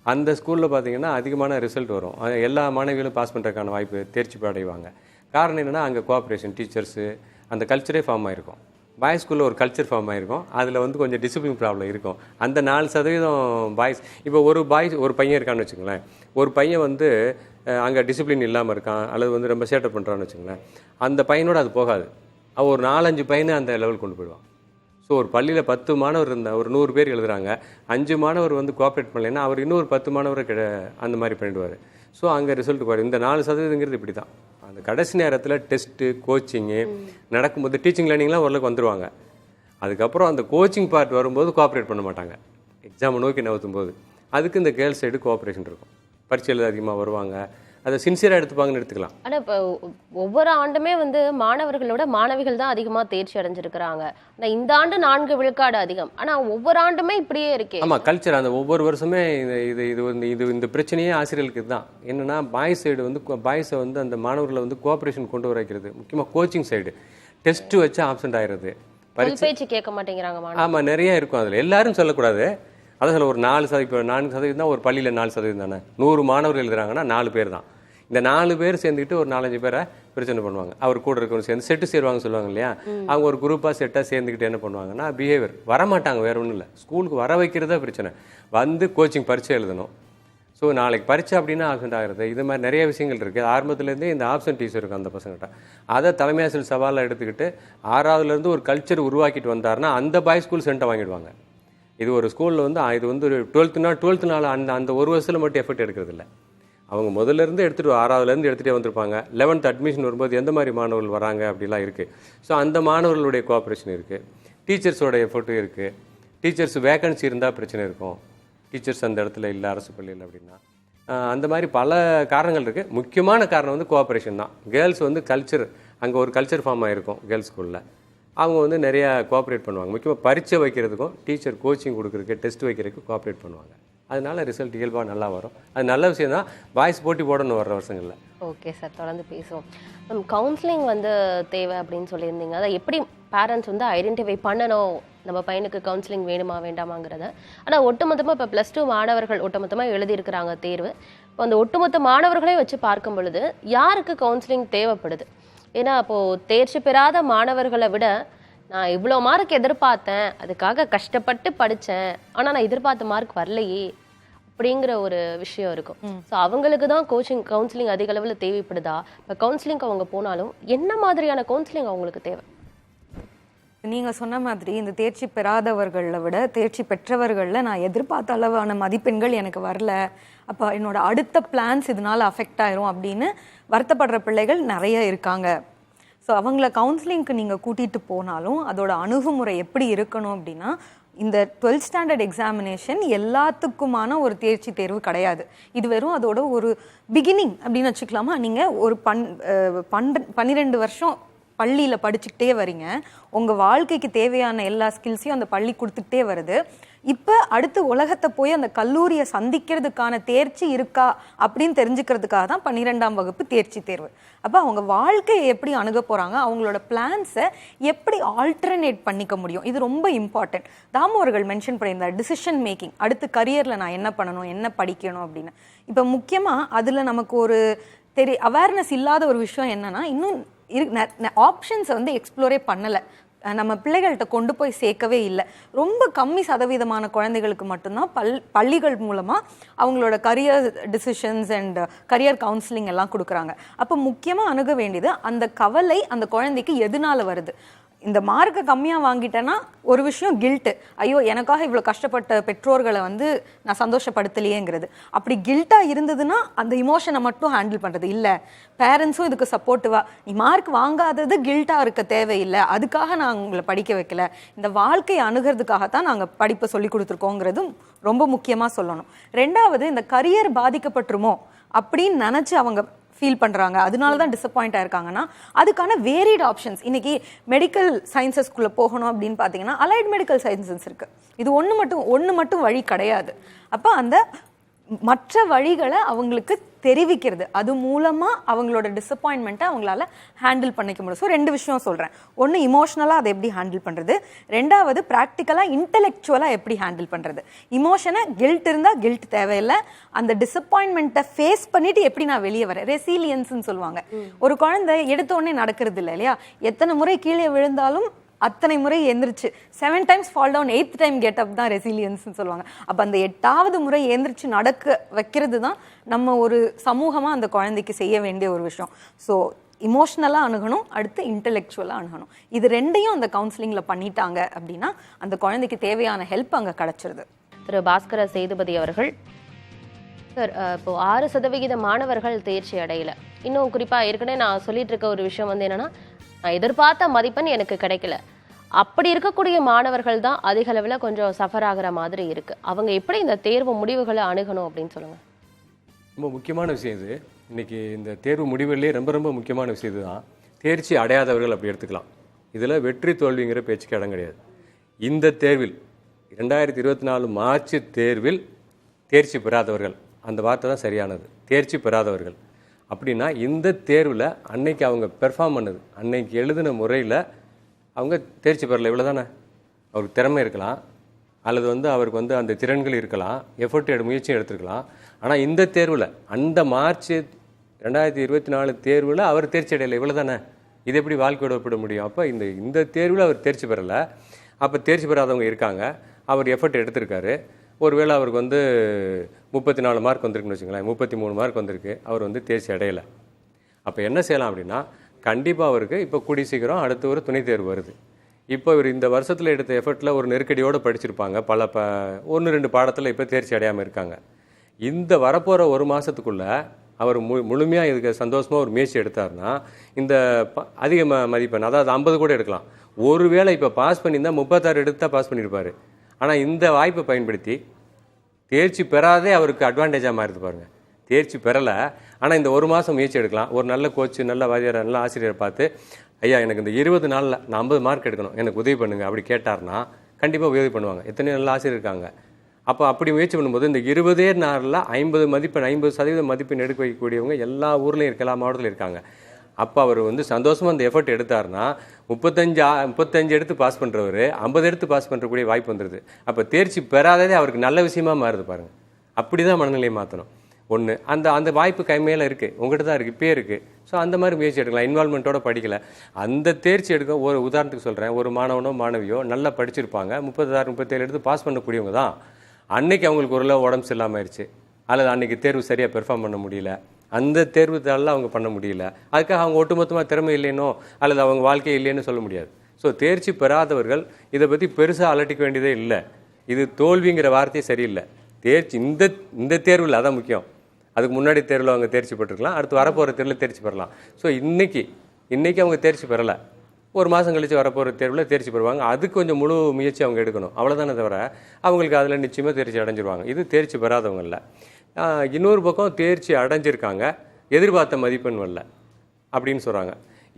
அந்த ஸ்கூலில் பார்த்திங்கன்னா அதிகமான ரிசல்ட் வரும், எல்லா மாணவிகளும் பாஸ் பண்ணுறதுக்கான வாய்ப்பு, தேர்ச்சி அடைவாங்க. காரணம் என்னென்னா அங்கே கோஆப்ரேஷன், டீச்சர்ஸு, அந்த கல்ச்சரே ஃபார்ம் ஆகிருக்கும். பாய்ஸ் ஸ்கூலில் ஒரு கல்ச்சர் ஃபார்ம் ஆகிருக்கும், அதில் வந்து கொஞ்சம் டிசிப்ளின் ப்ராப்ளம் இருக்கும். அந்த 4% பாய்ஸ், இப்போ ஒரு பையன் இருக்கான்னு வச்சுங்களேன், ஒரு பையன் வந்து அங்கே டிசிப்ளின் இல்லாமல் இருக்கான், அல்லது வந்து ரொம்ப சேட்டை பண்ணுறான்னு வச்சுங்களேன், அந்த பையனோட அது போகாது, அவன் ஒரு 4-5 பையனை அந்த லெவல் கொண்டு போயிடுவான். ஸோ ஒரு பள்ளியில் 10 மாணவர் இருந்தால், ஒரு 100 பேர் எழுதுகிறாங்க, 5 மாணவர் வந்து கோஆப்ரேட் பண்ணலைன்னா அவர் இன்னொரு 10 மாணவரை அந்த மாதிரி பண்ணிடுவார். ஸோ அங்கே ரிசல்ட் குறையும். இந்த 4% இப்படி தான். அந்த கடைசி நேரத்தில் டெஸ்ட்டு கோச்சிங்கு நடக்கும்போது டீச்சிங் லேர்னிங்லாம் ஓரளவுக்கு வந்துடுவாங்க. அதுக்கப்புறம் அந்த கோச்சிங் பார்ட் வரும்போது கோஆப்ரேட் பண்ண மாட்டாங்க. எக்ஸாமை நோக்கி நகர்த்தும் போது அதுக்கு இந்த கேர்ள்ஸ் சைடு கோஆப்ரேஷன் இருக்கும். பரீட்சையில் அதிகமாக வருவாங்க, அதை சின்சியராக எடுத்துப்பாங்கன்னு எடுத்துக்கலாம். ஆனால் இப்போ ஒவ்வொரு ஆண்டுமே வந்து மாணவர்களோட மாணவிகள் தான் அதிகமாக தேர்ச்சி அடைஞ்சிருக்கிறாங்க. ஆனால் இந்த ஆண்டு 4 விழுக்காடு அதிகம். ஆனால் ஒவ்வொரு ஆண்டுமே இப்படியே இருக்கே. ஆமாம், கல்ச்சர் அந்த ஒவ்வொரு வருஷமே இந்த பிரச்சனையே ஆசிரியர்களுக்கு தான். என்னென்னா பாய்ஸ் சைடு வந்து பாய்ஸை வந்து அந்த மாணவர்களை வந்து கோஆப்ரேஷன் கொண்டு வர வைக்கிறது, முக்கியமாக கோச்சிங் சைடு டெஸ்ட்டு வச்சு ஆப்சென்ட் ஆகிறது, பேச்சு கேட்க மாட்டேங்கிறாங்க. ஆமாம், நிறைய இருக்கும். அதில் எல்லாரும் சொல்லக்கூடாது. அதான் சொல்ல ஒரு 4% தான் ஒரு பள்ளியில் 4% தானே. 100 மாணவர்கள் எழுதுறாங்கன்னா 4 பேர் தான். இந்த 4 பேர் சேர்ந்துக்கிட்டு ஒரு 4-5 பேரை பிரச்சனை பண்ணுவாங்க. அவர் கூட இருக்கணும் சேர்ந்து செட்டு சேருவாங்க சொல்லுவாங்க இல்லையா. அவங்க ஒரு குரூப்பாக செட்டாக சேர்ந்துக்கிட்டு என்ன பண்ணுவாங்கன்னா பிஹேவியர் வரமாட்டாங்க, வேற ஒன்றும் இல்லை. ஸ்கூலுக்கு வர வைக்கிறதா பிரச்சனை. வந்து கோச்சிங் பரீட்சை எழுதணும். ஸோ நாளைக்கு பரீட்சை அப்படின்னா ஆப்சென்ட் ஆகிறது. இது மாதிரி நிறைய விஷயங்கள் இருக்குது. ஆரம்பத்துலேருந்தே இந்த ஆப்சென்டீஸ் இருக்கும் அந்த பசங்கிட்ட. அதை தலைமை ஆசிரியர் சவாலாக எடுத்துக்கிட்டு 6வதுலேருந்து ஒரு கல்ச்சர் உருவாக்கிட்டு வந்தாருன்னா அந்த பாய் ஸ்கூல் சென்ட்டை வாங்கிடுவாங்க. இது ஒரு ஸ்கூலில் வந்து இது வந்து ஒரு 12th நாள் அந்த ஒரு வருஷத்தில் மட்டும் எஃபெக்ட் எடுக்கிறது இல்லை. அவங்க முதல்லேருந்து எடுத்துகிட்டு 6வதுலேருந்து எடுத்துகிட்டே வந்திருப்பாங்க. 11th அட்மிஷன் வரும்போது எந்த மாதிரி மாணவர்கள் வராங்க அப்படிலாம் இருக்குது. ஸோ அந்த மாணவர்களுடைய கோஆப்ரேஷன் இருக்குது, டீச்சர்ஸோட எஃபர்ட்டும் இருக்குது. டீச்சர்ஸ் வேகன்சி இருந்தால் பிரச்சனை இருக்கும், டீச்சர்ஸ் அந்த இடத்துல இல்லை அரசு பள்ளியில் அப்படின்னா. அந்த மாதிரி பல காரணங்கள் இருக்குது. முக்கியமான காரணம் வந்து கோஆப்ரேஷன் தான். கேர்ள்ஸ் வந்து கல்ச்சர், அங்கே ஒரு கல்ச்சர் ஃபார்ம் ஆகிருக்கும் கேர்ள்ஸ் ஸ்கூலில். அவங்க வந்து நிறையா கோஆப்ரேட் பண்ணுவாங்க. முக்கியமாக பரீட்சை வைக்கிறதுக்கும் டீச்சர் கோச்சிங் கொடுக்குறதுக்கு டெஸ்ட் வைக்கிறதுக்கு கோஆப்ரேட் பண்ணுவாங்க. அதனால ரிசல்ட் இயல்பாக நல்லா வரும். அது நல்ல விஷயம் தான். வாய்ஸ் போட்டி போடணும் வர்ற வருஷங்களில். ஓகே சார், தொடர்ந்து பேசுவோம். கவுன்சிலிங் வந்து தேவை அப்படின்னு சொல்லியிருந்தீங்க. அதை எப்படி பேரண்ட்ஸ் வந்து ஐடென்டிஃபை பண்ணணும், நம்ம பையனுக்கு கவுன்சிலிங் வேணுமா வேண்டாமாங்கிறத. ஆனால் ஒட்டுமொத்தமாக இப்போ +2 மாணவர்கள் ஒட்டுமொத்தமாக எழுதியிருக்கிறாங்க தேர்வு. இப்போ அந்த ஒட்டுமொத்த மாணவர்களே வச்சு பார்க்கும் பொழுது யாருக்கு கவுன்சிலிங் தேவைப்படுது? ஏன்னா அப்போது தேர்ச்சி பெறாத மாணவர்களை விட நான் இவ்வளோ மார்க் எதிர்பார்த்தேன், அதுக்காக கஷ்டப்பட்டு படித்தேன், ஆனால் நான் எதிர்பார்த்த மார்க் வரலையே அப்படிங்கிற ஒரு விஷயம் இருக்கும். ஸோ அவங்களுக்கு தான் கவுன்சிலிங் அதிக அளவில் தேவைப்படுதா? இப்போ கவுன்சிலிங் அவங்க போனாலும் என்ன மாதிரியான கவுன்சிலிங் அவங்களுக்கு தேவை? நீங்கள் சொன்ன மாதிரி இந்த தேர்ச்சி பெறாதவர்களை விட தேர்ச்சி பெற்றவர்களில் நான் எதிர்பார்த்த அளவான மதிப்பெண்கள் எனக்கு வரல, அப்போ என்னோட அடுத்த பிளான்ஸ் இதனால் அஃபெக்ட் ஆயிரும் அப்படின்னு வருத்தப்படுற பிள்ளைகள் நிறைய இருக்காங்க. ஸோ அவங்கள கவுன்சிலிங்க்கு நீங்கள் கூட்டிகிட்டு போனாலும் அதோட அணுகுமுறை எப்படி இருக்கணும் அப்படின்னா, இந்த 12th ஸ்டாண்டர்ட் எக்ஸாமினேஷன் எல்லாத்துக்குமான ஒரு தேர்ச்சி தேர்வு கிடையாது. இது வெறும் அதோட ஒரு பிகினிங் அப்படின்னு வச்சுக்கலாமா. நீங்கள் ஒரு 12 வருஷம் பள்ளியில் படிச்சுக்கிட்டே வரீங்க. உங்கள் வாழ்க்கைக்கு தேவையான எல்லா ஸ்கில்ஸையும் அந்த பள்ளி கொடுத்துக்கிட்டே வருது. இப்போ அடுத்து உலகத்தை போய் அந்த கல்லூரியை சந்திக்கிறதுக்கான தேர்ச்சி இருக்கா அப்படின்னு தெரிஞ்சுக்கிறதுக்காக தான் 12ஆம் வகுப்பு தேர்ச்சி தேர்வு. அப்போ அவங்க வாழ்க்கையை எப்படி அணுக போகிறாங்க, அவங்களோட பிளான்ஸை எப்படி ஆல்டர்னேட் பண்ணிக்க முடியும், இது ரொம்ப இம்பார்ட்டன்ட். தாமு அவர்கள் மென்ஷன் பண்ணியிருந்தார் டிசிஷன் மேக்கிங். அடுத்து கரியரில் நான் என்ன பண்ணணும், என்ன படிக்கணும் அப்படின்னு. இப்போ முக்கியமாக அதில் நமக்கு ஒரு அவேர்னஸ் இல்லாத ஒரு விஷயம் என்னன்னா, இன்னும் ஆப்ஷன்ஸை வந்து எக்ஸ்ப்ளோரே பண்ணலை, நம்ம பிள்ளைகள்கிட்ட கொண்டு போய் சேர்க்கவே இல்லை. ரொம்ப கம்மி சதவீதமான குழந்தைகளுக்கு மட்டும்தான் பள்ளிகள் மூலமாக அவங்களோட career decisions and career counselling எல்லாம் கொடுக்குறாங்க. அப்போ முக்கியமாக அணுக வேண்டியது அந்த கவலை அந்த குழந்தைக்கு எதனால வருது. இந்த மார்க்கை கம்மியாக வாங்கிட்டேன்னா ஒரு விஷயம் கில்ட்டு, ஐயோ எனக்காக இவ்வளோ கஷ்டப்பட்ட பெற்றோர்களை வந்து நான் சந்தோஷப்படுத்தலையேங்கிறது. அப்படி கில்ட்டாக இருந்ததுன்னா அந்த இமோஷனை மட்டும் ஹேண்டில் பண்ணுறது இல்லை, பேரண்ட்ஸும் இதுக்கு சப்போர்ட்டிவாக நீ மார்க் வாங்காதது கில்ட்டாக இருக்க தேவையில்லை, அதுக்காக நான் உங்களை படிக்க வைக்கல, இந்த வாழ்க்கையை அணுகிறதுக்காகத்தான் நாங்கள் படிப்பை சொல்லி கொடுத்துருக்கோங்கிறதும் ரொம்ப முக்கியமாக சொல்லணும். ரெண்டாவது, இந்த கரியர் பாதிக்கப்பட்டுருமோ அப்படின்னு நினச்சி அவங்க ஃபீல் பண்ணுறாங்க, அதனால தான் டிசப்பாயிண்ட் ஆயிருக்காங்கன்னா அதுக்கான வேரிட் ஆப்ஷன்ஸ். இன்னைக்கு மெடிக்கல் சயின்சஸ்குள்ளே போகணும் அப்படின்னு பார்த்தீங்கன்னா அலைட் மெடிக்கல் சயின்சஸ் இருக்குது. இது ஒன்று மட்டும் வழி கிடையாது. அப்போ அந்த மற்ற வழிகளை அவங்களுக்கு தெரிவிக்கிறது, அது மூலமாக அவங்களோட டிசப்பாயின்மெண்ட்டை அவங்களால ஹேண்டில் பண்ணிக்க முடியும். ஸோ 2 விஷயம் சொல்கிறேன். ஒன்று இமோஷனலாக அதை எப்படி ஹேண்டில் பண்ணுறது, ரெண்டாவது ப்ராக்டிக்கலாக இன்டெலெக்சுவலாக எப்படி ஹேண்டில் பண்ணுறது. இமோஷனை கில்ட் இருந்தால் கில்ட் தேவையில்லை, அந்த டிசப்பாயின்மெண்ட்டை ஃபேஸ் பண்ணிவிட்டு எப்படி நான் வெளியே வரேன், ரெசிலியன்ஸ்ன்னு சொல்லுவாங்க. ஒரு குழந்தை எடுத்தோடனே நடக்கிறது இல்லை இல்லையா, எத்தனை முறை கீழே விழுந்தாலும் அத்தனை முறை எந்திரிச்சு 7 times fall down 8th time get up தான் ரெசிலியன்ஸ்னு சொல்லுவாங்க. அப்போ அந்த 8வது முறை எந்திரிச்சு நடக்க வைக்கிறது தான் நம்ம ஒரு சமூகமாக அந்த குழந்தைக்கு செய்ய வேண்டிய ஒரு விஷயம். ஸோ இமோஷ்னலாக அணுகணும், அடுத்து இன்டெலெக்சுவலாக அணுகணும். இது 2யும் அந்த கவுன்சிலிங்கில் பண்ணிட்டாங்க அப்படின்னா அந்த குழந்தைக்கு தேவையான ஹெல்ப் அங்கே கிடச்சிருது. திரு பாஸ்கர சேதுபதி அவர்கள் சார் இப்போ 6% மாணவர்கள் தேர்ச்சி அடையல. இன்னும் குறிப்பாக ஏற்கனவே நான் சொல்லிட்டு இருக்க ஒரு விஷயம் வந்து என்னன்னா, நான் எதிர்பார்த்த மதிப்பெண் எனக்கு கிடைக்கல. அப்படி இருக்கக்கூடிய மாணவர்கள் தான் அதிக அளவில் கொஞ்சம் சஃபர் ஆகிற மாதிரி இருக்கு. அவங்க எப்படி இந்த தேர்வு முடிவுகளை அணுகணும் அப்படின்னு சொல்லுங்க. ரொம்ப முக்கியமான விஷயம் இது. இன்னைக்கு இந்த தேர்வு முடிவுகளிலே ரொம்ப ரொம்ப முக்கியமான விஷயம் இதுதான். தேர்ச்சி அடையாதவர்கள் அப்படி எடுத்துக்கலாம். இதில் வெற்றி தோல்விங்கிற பேச்சுக்கு இடம் கிடையாது. இந்த தேர்வில் 2024 மார்ச் தேர்வில் தேர்ச்சி பெறாதவர்கள், அந்த வார்த்தை தான் சரியானது, தேர்ச்சி பெறாதவர்கள். அப்படின்னா இந்த தேர்வில் அன்னைக்கு அவங்க பெர்ஃபார்ம் பண்ணது, அன்னைக்கு எழுதின முறையில் அவங்க தேர்ச்சி பெறலை, இவ்வளோ தானே. அவருக்கு திறமை இருக்கலாம், அல்லது அவருக்கு அந்த திறன்கள் இருக்கலாம், எஃபர்ட் முயற்சியும் எடுத்துருக்கலாம். ஆனால் இந்த தேர்வில், அந்த மார்ச் 2024 தேர்வில் அவர் தேர்ச்சி அடையலை, இவ்வளோ தானே. இது எப்படி வாழ்க்கையோட ஒப்பிட முடியும்? அப்போ இந்த தேர்வில் அவர் தேர்ச்சி பெறலை. அப்போ தேர்ச்சி பெறாதவங்க இருக்காங்க, அவர் எஃபர்ட் எடுத்திருக்காரு. ஒருவேளை அவருக்கு 34 மார்க் வந்திருக்குன்னு வச்சுங்களேன், 33 மார்க் வந்திருக்கு, அவர் தேர்ச்சி அடையலை. அப்போ என்ன செய்யலாம் அப்படின்னா, கண்டிப்பாக அவருக்கு இப்போ கூடிய சீக்கிரம் அடுத்த ஒரு துணை தேர்வு வருது. இப்போ இவர் இந்த வருஷத்தில் எடுத்த எஃபர்ட்டில் ஒரு நெருக்கடியோடு படிச்சிருப்பாங்க, பல 1-2 பாடத்தில் இப்போ தேர்ச்சி அடையாமல் இருக்காங்க. இந்த வரப்போகிற ஒரு மாதத்துக்குள்ளே அவர் முழுமையாக இதுக்கு சந்தோஷமாக ஒரு முயற்சி எடுத்தார்னா இந்த அதிக மதிப்பெண், அதாவது 50 கூட எடுக்கலாம். ஒருவேளை இப்போ பாஸ் பண்ணியிருந்தால் 36 எடுத்தால் பாஸ் பண்ணியிருப்பார். ஆனால் இந்த வாய்ப்பை பயன்படுத்தி தேர்ச்சி பெறாதே அவருக்கு அட்வான்டேஜாக மாறுது பாருங்கள். தேர்ச்சி பெறலை, ஆனால் இந்த ஒரு மாதம் முயற்சி எடுக்கலாம். ஒரு நல்ல கோச்சு, நல்ல வாத்தியார், நல்ல ஆசிரியரை பார்த்து, ஐயா எனக்கு இந்த 20 நாளில் நான் 50 மார்க் எடுக்கணும், எனக்கு உதவி பண்ணுங்க அப்படி கேட்டார்னா கண்டிப்பாக உதவி பண்ணுவாங்க. எத்தனையோ நல்ல ஆசிரியர் இருக்காங்க. அப்போ அப்படி முயற்சி பண்ணும்போது இந்த 20 நாளில் 50% மதிப்பெண் எடுக்க வைக்கக்கூடியவங்க எல்லா ஊர்லேயும் இருக்க, எல்லா மாவட்டத்தில் இருக்காங்க. அப்போ அவர் சந்தோஷமாக அந்த எஃபர்ட் எடுத்தார்னா 35 எடுத்து பாஸ் பண்ணுறவர் 50 எடுத்து பாஸ் பண்ணுறக்கூடிய வாய்ப்பு வந்துடுது. அப்போ தேர்ச்சி பெறாததே அவருக்கு நல்ல விஷயமா மாறுது பாருங்கள். அப்படி தான் மனநிலையை மாற்றணும். ஒன்று, அந்த வாய்ப்பு கைமையில் இருக்குது, உங்கள்கிட்ட தான் இருக்குது, இப்பயே இருக்குது. ஸோ அந்த மாதிரி முயற்சி எடுக்கலாம். இன்வால்மெண்ட்டோட படிக்கலை, அந்த தேர்ச்சி எடுக்க ஒரு உதாரணத்துக்கு சொல்கிறேன், ஒரு மாணவனோ மாணவியோ நல்லா படிச்சிருப்பாங்க, 36-37 எடுத்து பாஸ் பண்ணக்கூடியவங்க தான். அன்னைக்கு அவங்களுக்கு ஒரு உடம்பு சரியில்லாமல் ஆயிடுச்சு, அல்லது அன்றைக்கி தேர்வு சரியாக பெர்ஃபார்ம் பண்ண முடியல, அந்த தேர்வு தாளில் அவங்க பண்ண முடியல, அதுக்காக அவங்க ஒட்டுமொத்தமாக திறமை இல்லைனோ அல்லது அவங்க வாழ்க்கை இல்லைன்னு சொல்ல முடியாது. ஸோ தேர்ச்சி பெறாதவர்கள் இதை பற்றி பெருசாக அலட்டிக்க வேண்டியதே இல்லை. இது தோல்விங்கிற வார்த்தையே சரியில்லை. தேர்ச்சி இந்த தேர்வில் அதான் முக்கியம். அதுக்கு முன்னாடி தேர்வில் அவங்க தேர்ச்சி பெற்றுருக்கலாம், அடுத்து வரப்போகிற தேர்வில் தேர்ச்சி பெறலாம். ஸோ இன்றைக்கி அவங்க தேர்ச்சி பெறலை, ஒரு மாதம் கழித்து வரப்போகிற தேர்வில் தேர்ச்சி பெறுவாங்க. அதுக்கு கொஞ்சம் முழு முயற்சி அவங்க எடுக்கணும், அவ்வளோதானே தவிர அவங்களுக்கு அதில் நிச்சயமாக தேர்ச்சி அடைஞ்சிருவாங்க. இது தேர்ச்சி பெறாதவங்க இல்லை. இன்னொரு பக்கம் தேர்ச்சி அடைஞ்சிருக்காங்க, எதிர்பார்த்த மதிப்பெண் வரல அப்படின்னு சொல்கிறாங்க.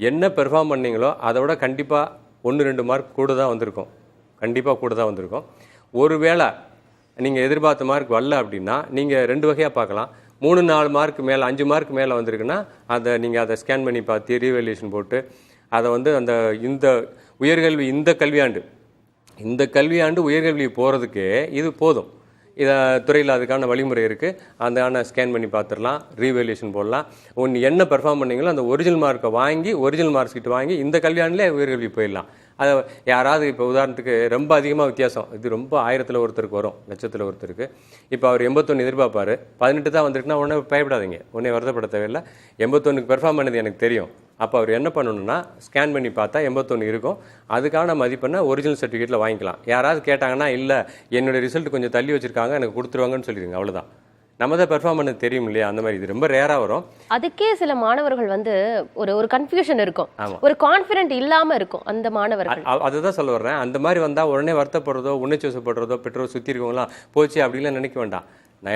என்ன பெர்ஃபார்ம் பண்ணீங்களோ அதை விட கண்டிப்பாக 1-2 மார்க் கூட தான் வந்திருக்கும், கண்டிப்பாக கூட தான் வந்திருக்கும். ஒருவேளை நீங்கள் எதிர்பார்த்த மார்க் வரல அப்படின்னா நீங்கள் 2 வகையாக பார்க்கலாம். 3-4 மார்க் மேலே, 5 மார்க் மேலே வந்திருக்குன்னா அதை ஸ்கேன் பண்ணி பார்த்து ரீவேல்யூஷன் போட்டு அதை அந்த இந்த உயர்கல்வி இந்த கல்வியாண்டு உயர்கல்வி போகிறதுக்கு இது போதும். இதை துறையில் அதுக்கான வழிமுறை இருக்குது, அதுக்கான ஸ்கேன் பண்ணி பார்த்துடலாம், ரீவேல்யூஷன் போடலாம். என்ன பெர்ஃபார்ம் பண்ணீங்களோ அந்த ஒரிஜினல் மார்க்கை வாங்கி, ஒரிஜினல் மார்க்ஸ் கிட்ட வாங்கி இந்த கல்வியாண்டிலே உயர்கல்வி போயிடலாம். அதை யாராவது இப்போ உதாரணத்துக்கு ரொம்ப அதிகமாக வித்தியாசம், இது ரொம்ப 1000ல் ஒருத்தருக்கு வரும், லட்சத்தில் ஒருத்தருக்கு. இப்போ அவர் 81 எதிர்பார்ப்பார், 18 தான் வந்திருக்குன்னா உடனே பயப்படாதீங்க, உடனே வருத்தப்பட தேவையில்லை. 81க்கு பெர்ஃபார்ம் பண்ணது எனக்கு தெரியும். அப்போ அவர் என்ன பண்ணணும்னா ஸ்கேன் பண்ணி பார்த்தா 81 இருக்கும், அதுக்கான மதிப்பெண்ணை ஒரிஜினல் சர்டிஃபிகேட்டில் வாங்கிக்கலாம். யாராவது கேட்டாங்கன்னா இல்லை என்னுடைய ரிசல்ட் கொஞ்சம் தள்ளி வச்சுருக்காங்க எனக்கு கொடுத்துருவாங்கன்னு சொல்லிடுங்க, அவ்வளோதான். நம்ம தான் பெர்ஃபார்ம் பண்ணது தெரியும் இல்லையா, அந்த மாதிரி. இது ரொம்ப ரேராக வரும். அதுக்கே சில மாணவர்கள் ஒரு கன்ஃபியூஷன் இருக்கும், ஒரு கான்ஃபிடென்ட் இல்லாமல் இருக்கும் அந்த மாணவர்கள். அதுதான் சொல்ல வர்றேன். அந்த மாதிரி வந்தால் உடனே வருத்தப்படுறதோ உணர்ச்சி வசப்படுறதோ பெற்றோர் சுற்றி இருக்கவங்களாம் போச்சு அப்படின்லாம் நினைக்க வேண்டாம்.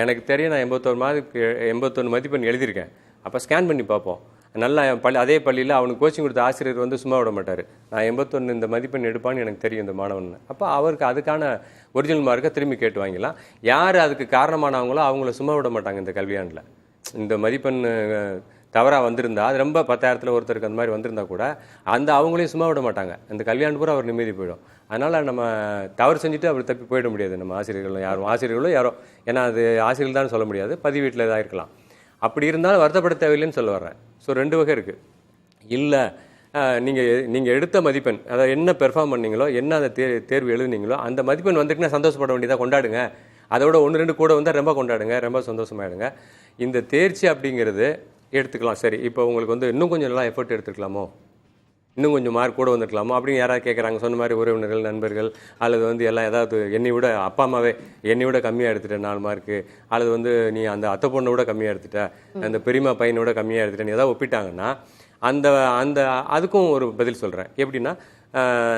எனக்கு தெரியும், நான் 81 மதிப்பெண் எழுதியிருக்கேன், அப்போ ஸ்கேன் பண்ணி பார்ப்போம். நல்லா அதே பள்ளியில் அவனுக்கு கோச்சிங் கொடுத்த ஆசிரியர் சும்மா விட மாட்டார், நான் 81 இந்த மதிப்பெண் எடுப்பான்னு எனக்கு தெரியும் இந்த மாணவன். அப்போ அவருக்கு அதுக்கான ஒரிஜினல் மார்க்கை திரும்பி கேட்டு வாங்கிக்கலாம். யார் அதுக்கு காரணமானவங்களோ அவங்கள சும்மா விட மாட்டாங்க இந்த கல்வியாண்டில். இந்த மதிப்பெண் தவறாக வந்திருந்தா, அது ரொம்ப 10,000ல் ஒருத்தருக்கு அந்த மாதிரி வந்திருந்தா கூட அவங்களையும் சும்மா விட மாட்டாங்க. இந்த கல்வியாண்டு பூரா அவர் நிம்மதி போயிடும். அதனால் நம்ம தவறு செஞ்சுட்டு அவர் தப்பி போயிட முடியாது. நம்ம ஆசிரியர்களும் யாரோ, ஏன்னா அது ஆசிரியர்கள் தான் சொல்ல முடியாது, பதிவீட்டில் தான் இருக்கலாம். அப்படி இருந்தாலும் வருத்தப்பட தேவையில்லைன்னு சொல்ல வர்றேன். ஸோ 2 வகை இருக்குது. இல்லை நீங்கள் எடுத்த மதிப்பெண், அதாவது என்ன பெர்ஃபார்ம் பண்ணீங்களோ, என்ன அந்த தேர்வு எழுதுனீங்களோ அந்த மதிப்பெண் வந்துட்டுன்னா சந்தோஷப்பட வேண்டியதாக, கொண்டாடுங்க. அதோட 1-2 கூட வந்தால் ரொம்ப கொண்டாடுங்க, ரொம்ப சந்தோஷமாயிடுங்க. இந்த தேர்ச்சி அப்படிங்கிறது எடுத்துக்கலாம். சரி, இப்போ உங்களுக்கு இன்னும் கொஞ்சம் நல்லா எஃபர்ட் எடுத்துக்கலாமோ, இன்னும் கொஞ்சம் மார்க் கூட வந்துருக்கலாமா அப்படின்னு யாராவது கேட்குறாங்க. சொன்ன மாதிரி உறவினர்கள், நண்பர்கள், அல்லது வந்து எல்லாம் ஏதாவது என்னை விட அப்பா அம்மாவே என்னை விட கம்மியாக எடுத்துட்டேன் 4 மார்க்கு, அல்லது வந்து நீ அந்த அத்தை பொண்ணை விட கம்மியாக எடுத்துட்ட, அந்த பெரியம்மா பையனை விட கம்மியாக எடுத்துட்டேன்னு ஏதாவது ஒப்பிட்டாங்கன்னா அந்த அந்த அதுக்கும் ஒரு பதில் சொல்கிறேன். எப்படின்னா,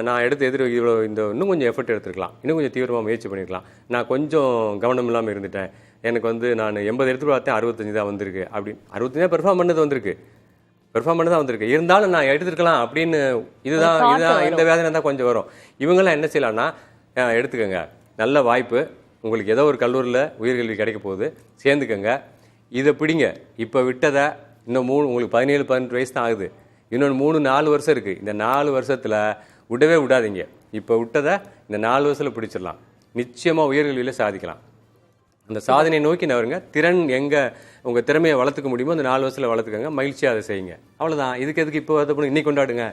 நான் எடுத்து இவ்வளோ இன்னும் கொஞ்சம் எஃபர்ட் எடுத்துருக்கலாம், இன்னும் கொஞ்சம் தீவிரமாக முயற்சி பண்ணியிருக்கலாம், நான் கொஞ்சம் கவனம் இல்லாமல் இருந்துட்டேன், எனக்கு வந்து நான் 80 எடுத்து பார்த்தேன் 65 தான் வந்திருக்கு அப்படின்னு. 65 தான் பெர்ஃபார்ம் பண்ணது வந்திருக்கு, இருந்தாலும் நான் எடுத்துருக்கலாம் அப்படின்னு இதுதான் இந்த வேதனை தான் கொஞ்சம் வரும். இவங்கெல்லாம் என்ன செய்யலாம்னா, எடுத்துக்கோங்க, நல்ல வாய்ப்பு, உங்களுக்கு ஏதோ ஒரு கல்லூரியில் உயர்கல்வி கிடைக்க போகுது, சேர்ந்துக்கங்க, இதை பிடிங்க. இப்போ விட்டதை இன்னும் உங்களுக்கு 17-18 வயசு தான் ஆகுது, இன்னொன்று 3-4 வருஷம் இருக்குது. இந்த 4 வருஷத்தில் விடவே விடாதீங்க. இப்போ விட்டதை இந்த 4 வருஷத்தில் பிடிச்சிடலாம், நிச்சயமாக உயர்கல்வியில் சாதிக்கலாம். அந்த சாதனை நோக்கி நவருங்க. திறன் எங்கே உங்கள் திறமையை வளர்த்துக்க முடியுமோ அந்த 4 வருஷத்தில் வளர்த்துக்கங்க, மகிழ்ச்சியாக அதை செய்யுங்க. அவ்வளோதான். இதுக்கு இப்போ அதை பண்ணி இன்னைக்கு கொண்டாடுங்க.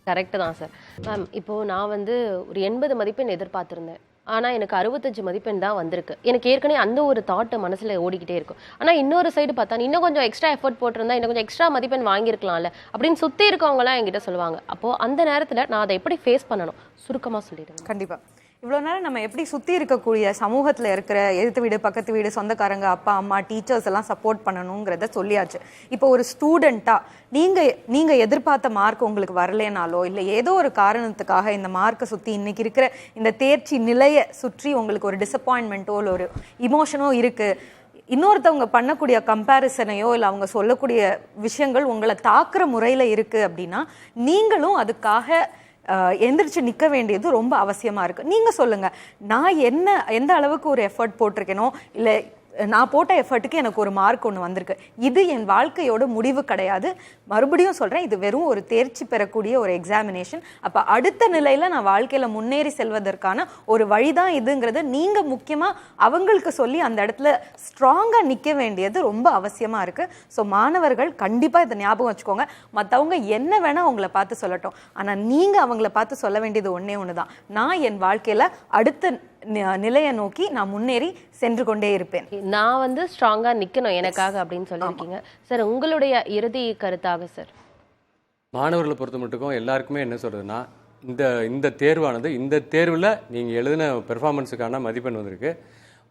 கரெக்டு தான் சார். மேம், இப்போது நான் வந்து ஒரு 80 மதிப்பெண் எதிர்பார்த்துருந்தேன், ஆனால் எனக்கு 65 மதிப்பெண் தான் வந்திருக்கு. எனக்கு ஏற்கனவே அந்த ஒரு தாட்டு மனசில் ஓடிக்கிட்டே இருக்கும். ஆனால் இன்னொரு சைடு பார்த்தா இன்னும் கொஞ்சம் எக்ஸ்ட்ரா எஃபர்ட் போட்டிருந்தா இன்னும் கொஞ்சம் எக்ஸ்ட்ரா மதிப்பெண் வாங்கியிருக்கலாம்ல அப்படின்னு சுற்றி இருக்கவங்களாம் என்கிட்ட சொல்லுவாங்க. அப்போது அந்த நேரத்தில் நான் அதை எப்படி ஃபேஸ் பண்ணணும், சுருக்கமாக சொல்லிடுங்க. கண்டிப்பாக. இவ்வளோ நேரம் நம்ம எப்படி சுற்றி இருக்கக்கூடிய சமூகத்தில் இருக்கிற எதிர்த்து வீடு, பக்கத்து வீடு, சொந்தக்காரங்க, அப்பா அம்மா, டீச்சர்ஸ் எல்லாம் சப்போர்ட் பண்ணணுங்கிறத சொல்லியாச்சு. இப்போ ஒரு ஸ்டூடெண்ட்டாக நீங்கள் எதிர்பார்த்த மார்க் உங்களுக்கு வரலேனாலோ இல்லை ஏதோ ஒரு காரணத்துக்காக இந்த மார்க்கை சுற்றி இன்றைக்கி இருக்கிற இந்த தேர்ச்சி நிலையை சுற்றி உங்களுக்கு ஒரு டிசப்பாயின்மெண்ட்டோ இல்லை ஒரு இமோஷனோ இருக்குது, இன்னொருத்தவங்க பண்ணக்கூடிய கம்பேரிசனையோ இல்லை அவங்க சொல்லக்கூடிய விஷயங்கள் உங்களை தாக்குற முறையில் இருக்குது அப்படின்னா நீங்களும் அதுக்காக எந்திரிச்சு நிற்க வேண்டியது ரொம்ப அவசியமாக இருக்குது. நீங்கள் சொல்லுங்கள், நான் எந்த அளவுக்கு ஒரு எஃபர்ட் போட்டிருக்கேனோ இல்லை நான் போட்ட எஃபர்ட்டுக்கு எனக்கு ஒரு மார்க் ஒன்று வந்திருக்கு, இது என் வாழ்க்கையோட முடிவு கிடையாது. மறுபடியும் சொல்கிறேன், இது வெறும் ஒரு தேர்ச்சி பெறக்கூடிய ஒரு எக்ஸாமினேஷன். அப்போ அடுத்த நிலையில் நான் வாழ்க்கையில் முன்னேறி செல்வதற்கான ஒரு வழிதான் இதுங்கிறத நீங்கள் முக்கியமாக அவங்களுக்கு சொல்லி அந்த இடத்துல ஸ்ட்ராங்காக நிற்க வேண்டியது ரொம்ப அவசியமாக இருக்குது. ஸோ மாணவர்கள் கண்டிப்பாக இதை ஞாபகம் வச்சுக்கோங்க. மற்றவங்க என்ன வேணால் அவங்கள பார்த்து சொல்லட்டும், ஆனால் நீங்கள் அவங்கள பார்த்து சொல்ல வேண்டியது ஒன்று தான், நான் என் வாழ்க்கையில் அடுத்த நிலையை நோக்கி நான் முன்னேறி சென்று கொண்டே இருப்பேன். நான் வந்து ஸ்ட்ராங்கா நிக்கணும் எனக்காக அப்படின்னு சொல்லியிருக்கீங்க சார். உங்களுடைய இறுதி கருத்தாக சார்? மாணவர்களை பொறுத்த மட்டுக்கும் எல்லாருக்குமே என்ன சொல்றதுன்னா, இந்த தேர்வானது, இந்த தேர்வில் நீங்கள் எழுதின பெர்ஃபார்மன்ஸுக்கான மதிப்பெண் வந்திருக்கு.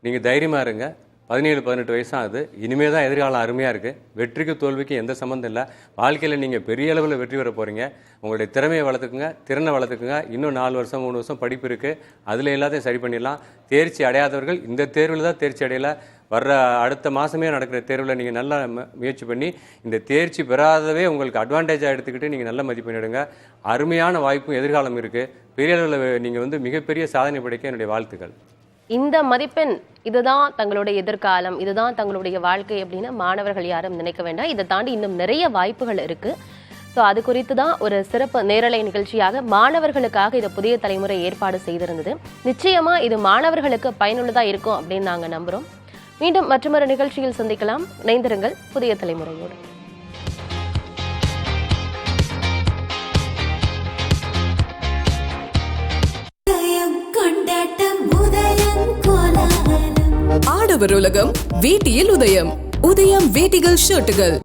நீங்கள் தைரியமாக இருங்க. 17-18 வயசு ஆகுது, இனிமேல் தான் எதிர்காலம் அருமையாக இருக்குது. வெற்றிக்கு தோல்விக்கு எந்த சம்மந்தம் இல்லை. வாழ்க்கையில் நீங்கள் பெரிய அளவில் வெற்றி பெற போகிறீங்க. உங்களுடைய திறமையை வளர்த்துக்குங்க, திறனை வளர்த்துக்குங்க. இன்னும் 4 வருஷம் 3 வருஷம் படிப்பு இருக்குது, அதில் எல்லாத்தையும் சரி பண்ணிடலாம். தேர்ச்சி அடையாதவர்கள் இந்த தேர்வில் தான் தேர்ச்சி அடையலை, வர்ற அடுத்த மாதமே நடக்கிற தேர்வில் நீங்கள் நல்லா முயற்சி பண்ணி இந்த தேர்ச்சி பெறாதவே உங்களுக்கு அட்வான்டேஜாக எடுத்துக்கிட்டு நீங்கள் நல்ல மதிப்பெண் எடுங்க. அருமையான வாய்ப்பும் எதிர்காலம் இருக்குது. பெரிய அளவில் நீங்கள் வந்து மிகப்பெரிய சாதனை படைக்க என்னுடைய வாழ்த்துக்கள். இந்த மதிப்பெண் இதுதான் தங்களுடைய எதிர்காலம், இதுதான் தங்களுடைய வாழ்க்கை அப்படின்னு மாணவர்கள் யாரும் நினைக்க வேண்டாம். இதை தாண்டி இன்னும் நிறைய வாய்ப்புகள் இருக்கு. ஸோ அது குறித்து தான் ஒரு சிறப்பு நேரலை நிகழ்ச்சியாக மாணவர்களுக்காக இதை புதிய தலைமுறை ஏற்பாடு செய்திருந்தது. நிச்சயமா இது மாணவர்களுக்கு பயனுள்ளதாக இருக்கும் அப்படின்னு நாங்கள் நம்புகிறோம். மீண்டும் மற்றொரு நிகழ்ச்சியில் சந்திக்கலாம். இணைந்திருங்கள் புதிய தலைமுறையோடு. ஆடவர் உலகம் வேட்டியில் உதயம். உதயம் வேட்டிகள் ஷர்ட்டுகள்.